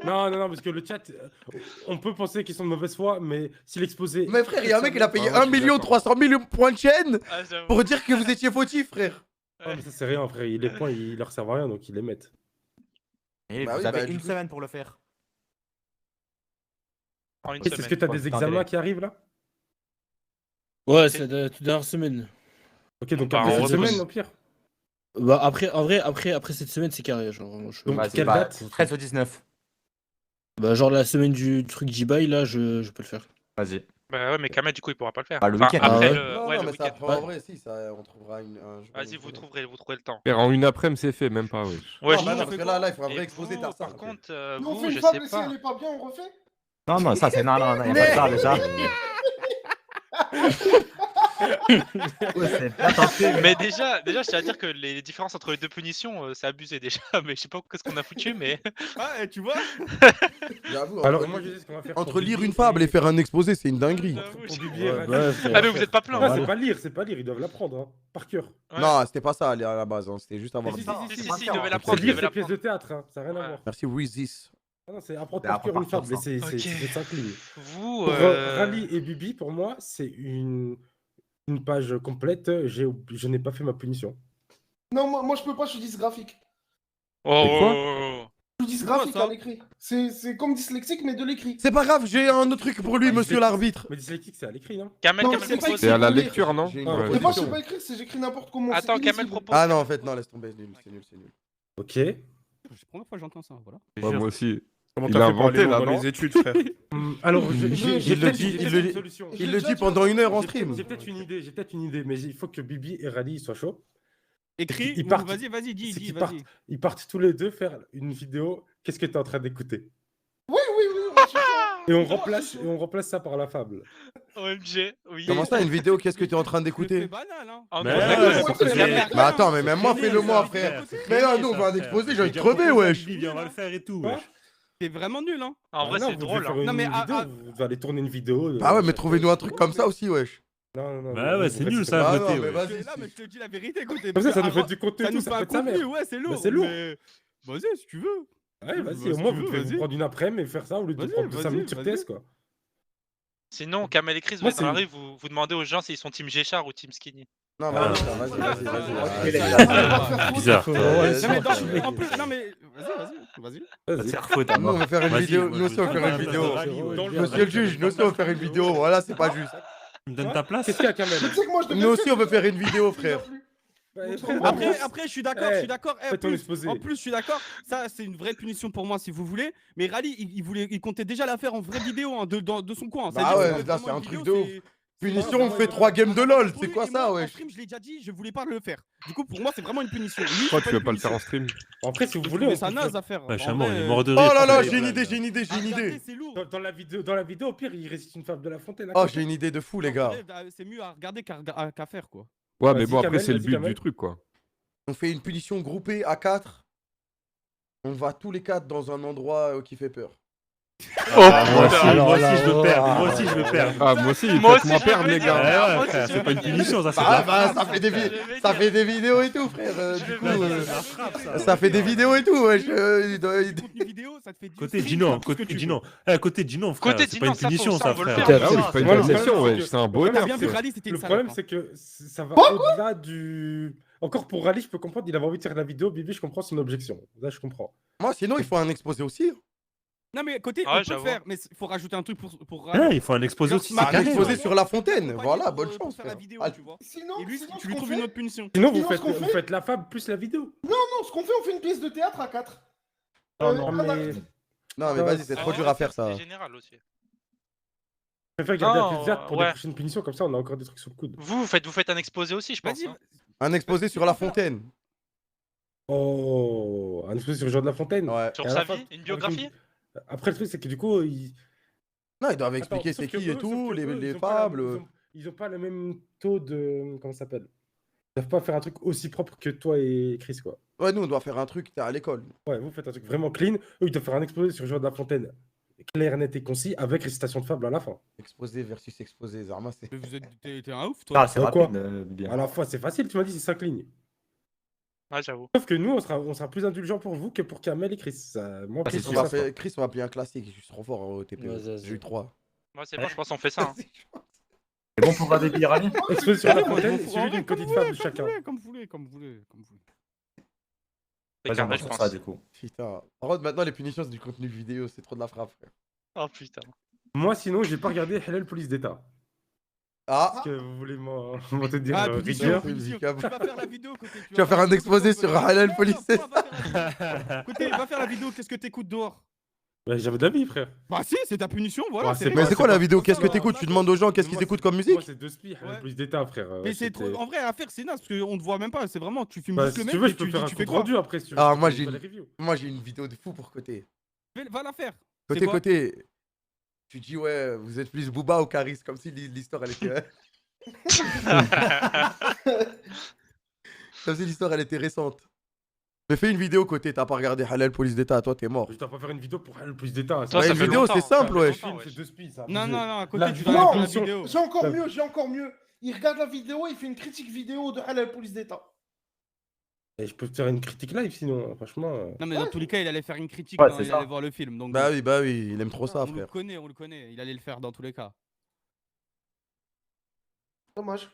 Non, parce que le chat, on peut penser qu'ils sont de mauvaise foi, mais si l'exposé. Mais frère, il y a un mec, il a payé Ah ouais, 1 300 000 points de chaîne Ah, j'avoue. pour dire que vous étiez fautif, frère. Ah, mais ça, c'est rien, frère. Les points, ils leur servent à rien, donc ils les mettent. Et Bah vous oui, avez bah, du une coup- semaine pour le faire. En une Est-ce que semaine. t'as Ouais, des putain, examens délai. qui arrivent là? Ouais, c'est la toute dernière semaine. Ok, donc Bah, après on cette repousse. semaine, au pire. Bah après, en vrai, après cette semaine, c'est carré. Genre, vraiment, Donc, Vas-y, quelle bah, date? 13 au 19. bah, genre la semaine du truc J-Buy, là, je peux le faire. Vas-y. Bah ouais, mais Kamel, du coup, il pourra pas le faire. Bah, le week-end. Après Ah ouais. le, Non, ouais, non, le mais ça week-end. après, en vrai, si, ça, on trouvera un jour. Vas-y, vous trouverez le temps. Frère, en une après-midi, c'est fait, même pas, wesh. Ouais, Non, je bah vous- non, parce que là, il faut un Et vrai exposé, vous, t'as ça. par contre, Nous, on vous, fait je une fable sais et si pas. elle est pas bien, on refait. Non, ça c'est. Non, y a pas de ça déjà. Ouais, c'est pas tenté. Mais déjà, je tiens à dire que les différences entre les deux punitions, c'est abusé déjà. Mais je sais pas qu'est-ce qu'on a foutu, mais. Ah, tu vois? J'avoue. Alors, moi, je sais ce qu'on va faire. Entre pour lire Bibi une fable et faire un exposé, c'est une dinguerie. J'avoue, Pour j'ai- Bibi et Rally. Ah, mais vous êtes pas plein. Non, hein. c'est pas lire, ils doivent l'apprendre, hein, par cœur. Ouais. Non, c'était pas ça à la base, hein, c'était juste avoir. Si, Si, il il faut devait l'apprendre. lire ces pièces de théâtre, hein, ça n'a rien à Ouais. voir. Merci, Wizis. Ah non, c'est apprendre C'est par à cœur une partir de fable, et ça. c'est Ok. 5 lignes. Vous, Pour Rally et Bibi, pour moi, c'est une page complète. Je n'ai pas fait ma punition. Non, moi je peux pas, je suis dysgraphique. Oh. Je suis C'est quoi, dysgraphique ça à l'écrit. C'est comme dyslexique, mais de l'écrit. C'est pas grave, j'ai un autre truc pour lui, monsieur l'arbitre. Mais dyslexique, c'est à l'écrit, non? Kamel, Non, Kamel c'est pas propose. C'est à la écrit. lecture, non? J'ai une Ah, C'est pas, je sais proposition. pas écrire, c'est j'écris n'importe comment. c'est Attends, Kamel illisible. propose. Ah non, en fait, non, laisse tomber, c'est nul, c'est nul, c'est nul. Ok. C'est la première fois que j'entends ça, voilà. Ouais, moi aussi. Comment Il t'as a fait pour aller inventé, loin là, dans non? les études, frère? Alors, j'ai Il le peut-être dit, j'ai il peut-être le- une solution. Il le dit pendant 1 heure en J'ai peut-être- stream. J'ai peut-être une idée, mais il faut que Bibi et Rally soient chauds. Écrit, Ils ou partent- vas-y, dis, C'est dis, qu'ils vas-y. Ils partent tous les deux faire une vidéo. Qu'est-ce que tu es en train d'écouter? Oui, moi, je suis chaud. Et on Moi, remplace, je et suis chaud. on remplace ça par la fable. OMG, oui. Comment ça, une vidéo, qu'est-ce que tu es en train C'est d'écouter? banal, hein. En Mais vrai, ouais, ouais, c'est c'est très bien bien. fait. Mais attends, mais même moi, C'est fais-le-moi, ça, frère. c'est Mais très non, bien, on va ça, exposer, frère. j'ai envie de J'ai crever, proposé à wesh. Bibi, on va le faire et tout, Quoi? wesh. C'est vraiment nul, hein. En vrai, non, c'est vous devez drôle. faire Hein. une Non, mais vidéo, ah, vous devez aller tourner une vidéo. Bah ouais, mais chacun- trouvez-nous un truc comme ça aussi, wesh. Non, Bah ouais, vous c'est restez nul, sur- ça, à Ah voter, non, mais ouais. vas-y. Là, mais je te dis la vérité, côté. Comme ça nous avant- fait du contenu ça et tout, nous ça fait un peut être sa mère. contenu, ouais, c'est lourd. c'est lourd. mais- Vas-y, si tu veux. Ouais, vas-y, Vas-y, au moins tu vous veux, devez vas-y. vous prendre une après-midi et faire ça au lieu de Vas-y, prendre 5 vas-y, minutes sur vas-y. TS, quoi. Sinon, Kamel et Chris, vous Moi, êtes dans la c'est- rue, vous demandez aux gens s'ils sont team Géchard ou team Skinny. Non, mais Ah. vas-y, vas-y, vas-y. Bizarre. Non, mais Ouais, en plus, non, mais vas-y. Va te faire foutre, Nous, on va faire une Vas-y, vidéo. moi, Nous je aussi, on va veux faire une pas vidéo. faire Rally, ouais. Monsieur le juge, nous aussi, on va faire une vidéo. Voilà, c'est pas juste. Tu me donnes ta place? Qu'est-ce qu'il y a, Kamel? Mais tu sais que moi, je devais Nous le aussi, faire, on veut je faire une vidéo, frère. Bah, Après, je suis d'accord, je suis d'accord. fais ton exposé. En plus, je suis d'accord. Ça, c'est une vraie punition pour moi, si vous voulez. Mais Rally, il comptait déjà la faire en vraie vidéo, hein, de son coin. Bah C'est-à-dire, ouais, ça va être là, vraiment c'est un une truc vidéo, de ouf. c'est- Punition, on fait 3 games de LoL. C'est quoi Et ça, moi, en wesh? stream, je l'ai déjà dit, je voulais pas le faire. Du coup, pour moi, c'est vraiment une punition. Lui, Pourquoi c'est tu veux une pas le faire en punition. stream? Après, si vous Je voulez, trouvais on ça peut naze faire- à faire. Ouais, En Chamon, vrai, il est mort de Oh rire. là là, Ouais, j'ai une ouais, idée, ouais. j'ai une idée, j'ai une regardez, idée. c'est lourd. Dans la vidéo, au pire, il récite une fable de La Fontaine. à Oh, côté. j'ai une idée de fou, les En gars. vrai, c'est mieux à regarder qu'à faire, quoi. Ouais, mais Vas-y, bon, après, Kamel, c'est le vas-y, but Kamel. du truc, quoi. On fait une punition groupée à 4. On va tous les 4 dans un endroit qui fait peur. Moi aussi, je veux perdre. Moi aussi, je veux perdre. Ah, moi aussi, Moi faites-moi aussi, je perdre, veux les dire. gars. Ouais, ouais, frère, c'est pas une punition, ça, c'est de Ah la bah, frappe. ça fait des vidéos et tout, frère. Du coup, C'est de la frappe, ça. ça fait des vidéos et tout, wesh. Contenu vidéo, ça te fait du Côté stream, Gino, tout ce que côté tu veux. Gino. Côté Gino, frère, Côté c'est pas Gino, une ça, punition, ça, ça, on veut le frère. faire. Ah oui, c'est pas une Moi, le punition, problème, ouais. c'est C'est un On a bonheur. bien vu Rally, c'était une Le problème, salope. c'est que ça va au-delà du. Encore pour Rally, je peux comprendre, il avait envie de faire la vidéo. Bibi, je comprends son objection. Là, je comprends. Moi, sinon, il faut un exposé aussi. Non, mais côté, Ouais, on peut le j'avoue. faire, mais il faut rajouter un truc pour Ouais, il faut un exposé aussi, c'est Un carré. exposé ouais. sur La Fontaine. Voilà, bonne pour chance, faire la frère. vidéo, Ah, tu vois. Sinon, Et lui, sinon, tu ce lui qu'on trouves fait- une autre punition. Sinon, Sinon, ce qu'on vous fait- faites la fable plus la vidéo. Non, ce qu'on fait, on fait une pièce de théâtre à 4. Non, mais. Non, mais vas-y, c'est trop dur à faire ça. C'est général aussi. Je préfère garder Non, un plus théâtre pour ouais. des prochaines punitions, comme ça on a encore des trucs sur le coude. Vous faites un exposé aussi, je pense. Vas-y, hein. Un exposé sur La Fontaine. Oh, un exposé sur Jean de La Fontaine. Ouais. Sur Et à sa la fin, vie, une biographie. Après, le truc, c'est que du coup, ils. Non, ils doivent Attends, expliquer sauf c'est que qui et eux, tout, sauf que eux, les ils ont pas la- fables. Ils ont pas le même taux de. Comment ça s'appelle? Ils doivent pas faire un truc aussi propre que toi et Chris, quoi. Ouais, nous, on doit faire un truc, t'es à l'école. Ouais, vous faites un truc vraiment clean. Eux, ils doivent faire un exposé sur Jean de La Fontaine. Clair, net et concis, avec récitation de fable à la fin. Exposé versus exposé, Zarma, c'est. Mais t'es un ouf, toi. Ah, c'est Pourquoi rapide, bien. À la fois, c'est facile, tu m'as dit, c'est 5 lignes. Ouais, j'avoue. Sauf que nous, on sera plus indulgent pour vous que pour Kamel et Chris. Moi, Ah, Chris, c'est je On sais va pas. faire... Chris, on va appeler un classique. Je suis trop fort au TP. Ouais, vas-y. J'ai eu 3. Moi, c'est bon, je pense qu'on fait ça. hein. C'est bon pour regarder Billy Rally? Exposé sur La Moi, Fontaine, je m'en fous. En suivi vrai, d'une comme petite vous fable voulez, chacun. Comme vous voulez. C'est Vas-y, on carré, va je faire pense. ça, du coup. Putain. Par contre, maintenant, les punitions, c'est du contenu vidéo. C'est trop de la frappe, frère. Oh putain. Moi, sinon, j'ai pas regardé Halal Police d'État. Ah, Est-ce que vous voulez m'en te dire Ah, punition, rigueur punition. Tu vas faire la vidéo côté. Tu vas faire un exposé sur Halal Police. Côté, va faire la vidéo, qu'est-ce que t'écoutes dehors? Ouais, j'avais de la vie, frère. Bah si, c'est ta punition, voilà. Ouais, c'est Mais c'est quoi la vidéo? Qu'est-ce que Non, t'écoutes? non, Tu demandes aux gens qu'est-ce qu'ils Moi, écoutent c'est- comme musique? Moi, c'est deux spies, Halal Ouais. Police d'État, frère. Mais c'est trop. En vrai, à faire, c'est naze, parce qu'on te voit même pas. C'est vraiment, tu filmes Bah, juste le si mec. tu veux, et je peux tu faire dis, un tu fais compte quoi? rendu après. Si tu veux, Ah, je peux moi, faire j'ai une une- review. Moi, j'ai une vidéo de fou pour côté. Va la faire. Côté, C'est quoi? côté. Tu dis, ouais, vous êtes plus Booba ou Caris, comme si l'histoire, elle était. Comme si l'histoire, elle était récente. Mais fais une vidéo côté, t'as pas regardé Halal Police d'État, toi, t'es mort. Je dois pas faire une vidéo pour Halal Police d'État. Toi, Ouais, ça une fait vidéo, longtemps, c'est ça simple, fait wesh. longtemps, C'est deux spies, ça. Non, non, non, à côté, La tu dois Non, faire la vidéo. j'ai encore mieux, j'ai encore mieux. Il regarde la vidéo, il fait une critique vidéo de Halal Police d'État. Et je peux te faire une critique live sinon, franchement. Non, mais dans tous les cas, il allait faire une critique Ouais, quand c'est il ça. allait voir le film. Donc, Bah oui, il aime trop ça, on le frère. connaît, on le connaît. Il allait le faire dans tous les cas. Dommage.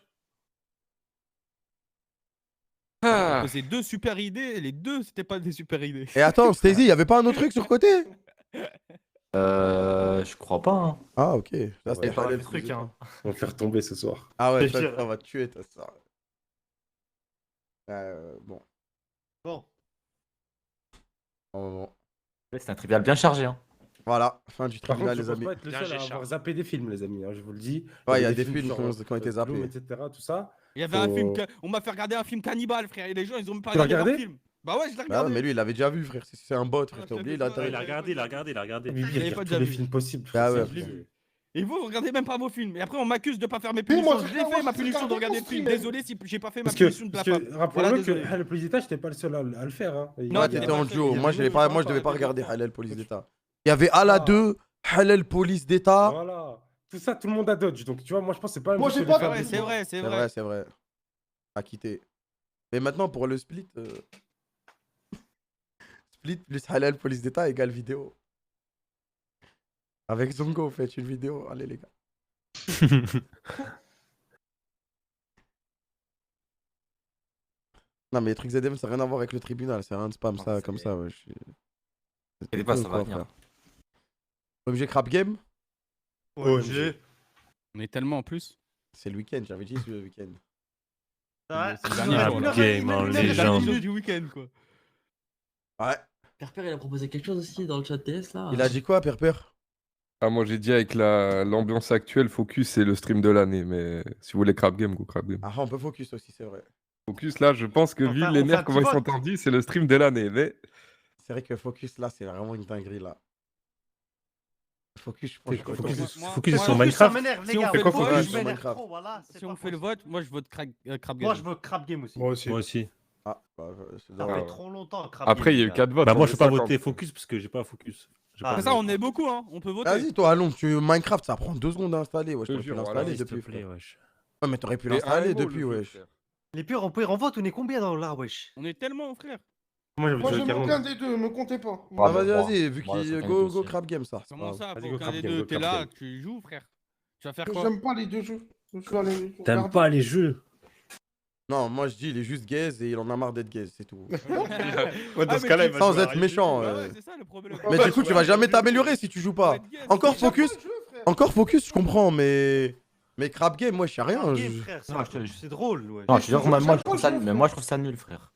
Parce que c'est deux super idées, et les deux, c'était pas des super idées. Et attends, Stacy, y avait pas un autre truc sur côté? Je crois pas. Hein. Ah, ok. Là, Ouais, pas le le truc, hein. On va le faire tomber ce soir. Ah ouais, C'est sûr. ça va te tuer, toi, ça. Bon. Bon. Bon. C'est un trivial bien chargé. Hein. Voilà, fin du Par contre, tribunal, je les pense amis. pas être le Bien, seul j'ai à avoir chargé. zappé des films, les amis, hein, je vous le dis. Ouais, il y a avait des films sur, qui ont été zappés. Bloom, etc., tout ça. Il y avait un film, Faut- on m'a fait regarder un film cannibale, frère, et les gens, ils ont même pas Tu l'as regardé leur regardé film. Bah ouais, je l'ai Bah regardé. non, mais lui, il l'avait déjà vu, frère. C'est un bot, Ah, frère. je T'as l'ai oublié, fait il a pas, Il a j'avais regardé, il a pas regardé, il a regardé. Bibi, j'avais il regarde pas tous déjà les vu. films possibles. Ah ouais, Je l'ai vu. Et vous regardez même pas vos films. Et après, on m'accuse de pas faire mes Mais moi, punitions. Je l'ai frère, fait, moi, ma j'ai punition de regardé regarder ton le film. stream. Désolé si j'ai pas fait ma Parce que, punition de la femme. rappelons-le que désolé. Halal Police d'État, j'étais pas le seul à le faire. Hein. Non, Ouais, t'étais t'étais pas en le seul, duo. il y Moi, avait je d'autres devais pas gens, regarder d'autres Halal Police gens. d'État. Il y avait Ala Ah. 2, Halal Police d'État. Voilà. Tout ça, tout le monde a dodge. Donc, tu vois, moi, je pense que c'est pas la même Moi, chose j'ai que pas de faire Ouais, des c'est films. vrai, c'est C'est vrai. vrai, c'est vrai. À quitter. Mais maintenant, pour le split, split plus Halal Police d'État égale vidéo. Avec Zongo, faites une vidéo. Allez, les gars. Non, mais les trucs ZM, ça n'a rien à voir avec le tribunal. C'est rien de spam, Non, ça, c'est- comme ça. Ouais, T'inquiète pas, ça va venir. Objet Crap Game, OMG. On est tellement en plus. c'est le week-end. J'avais dit c'est le week-end. Ouais. C'est le dernier Ah, jour, là. game, hein, C'est le légende. dernier jour du week-end, quoi. Ouais. Perper, il a proposé quelque chose aussi dans le chat TS là. Il a dit quoi, Perper? Ah, moi j'ai dit avec l'ambiance actuelle, Focus c'est le stream de l'année, mais si vous voulez Crab Game, go Crab Game. Ah, on peut focus aussi, c'est vrai. Focus là, je pense que On vu fait- les on fait un nerfs, comment ils petit sont vote. tendus, c'est le stream de l'année, mais C'est vrai que Focus là, c'est vraiment une dinguerie là. Focus, je pense que Focus, Moi- Focus moi, sur en Ça Minecraft. m'énerve, les Si on gars. fait Moi, quoi, je Focus m'énerve Minecraft. trop, voilà, c'est Si pas on fait le possible. vote, moi, je vote Crab Game. Moi, je veux Crab Game aussi. Moi aussi. Moi aussi. Ah, bah, c'est Ça dommage. fait trop longtemps, Crab après Game, il y a les eu gars. 4 votes. Bah, moi, on je est peux pas 50. voter Focus parce que j'ai pas Focus. J'ai Ah, pas C'est ça, voté. on est beaucoup, hein. On peut voter. Vas-y, toi, allons, Minecraft, ça prend 2 secondes à installer. Ouais, Je te t'aurais pu jure, l'installer voilà, S'il te depuis. plaît, frère. wesh. Ouais, mais t'aurais pu Et l'installer AMO, depuis, le jeu, wesh. frère. Les pires, on peut y renvoter, on est combien dans là, wesh? On est tellement, frère. Moi, j'avais Moi, joué j'aime Caron. aucun des deux, me comptez pas. Ah, Ouais, vas-y, bah, vas-y, vu moi, qu'il ça go compte aussi. Crab Game, ça. c'est Comment pas ça, Vas-y, faut go qu'un Crab des Game, deux, go t'es Crab là, Game. tu joues, frère. Tu vas faire quoi? J'aime pas les deux jeux. Je suis allé T'aimes regarder. pas les jeux. Non, moi je dis, il est juste gaze et il en a marre d'être gaze, c'est tout. Ouais, dans ce cas-là, il va Sans jouer à être Riddick. méchant. Bah ouais, c'est ça le problème. Mais Ouais, du coup, je tu vas vais jamais aller t'améliorer si tu joues pas. Faut être gaze. Encore J'aime pas Focus, le jeu, frère. encore Focus, je comprends, mais Crab Game, moi je sais rien. Crab je- Game, frère, Non, je te- c'est drôle, ouais. Non, je te jure, moi, J'aime je pas trouve le ça, jeu, mais frère. moi, je trouve ça nul, frère.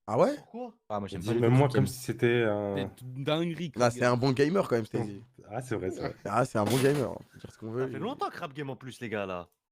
Ah ouais? Pourquoi? Ah, moi, j'aime Dis pas les même moi Crab comme Game. si c'était un. C'est une dinguerie. Là, Crab c'est un bon gamer quand même, Stacy. Ah, c'est vrai, c'est vrai. Ah, c'est un bon gamer, on peut dire ce qu'on Ça veut. fait longtemps Crab Game en plus, les gars, là.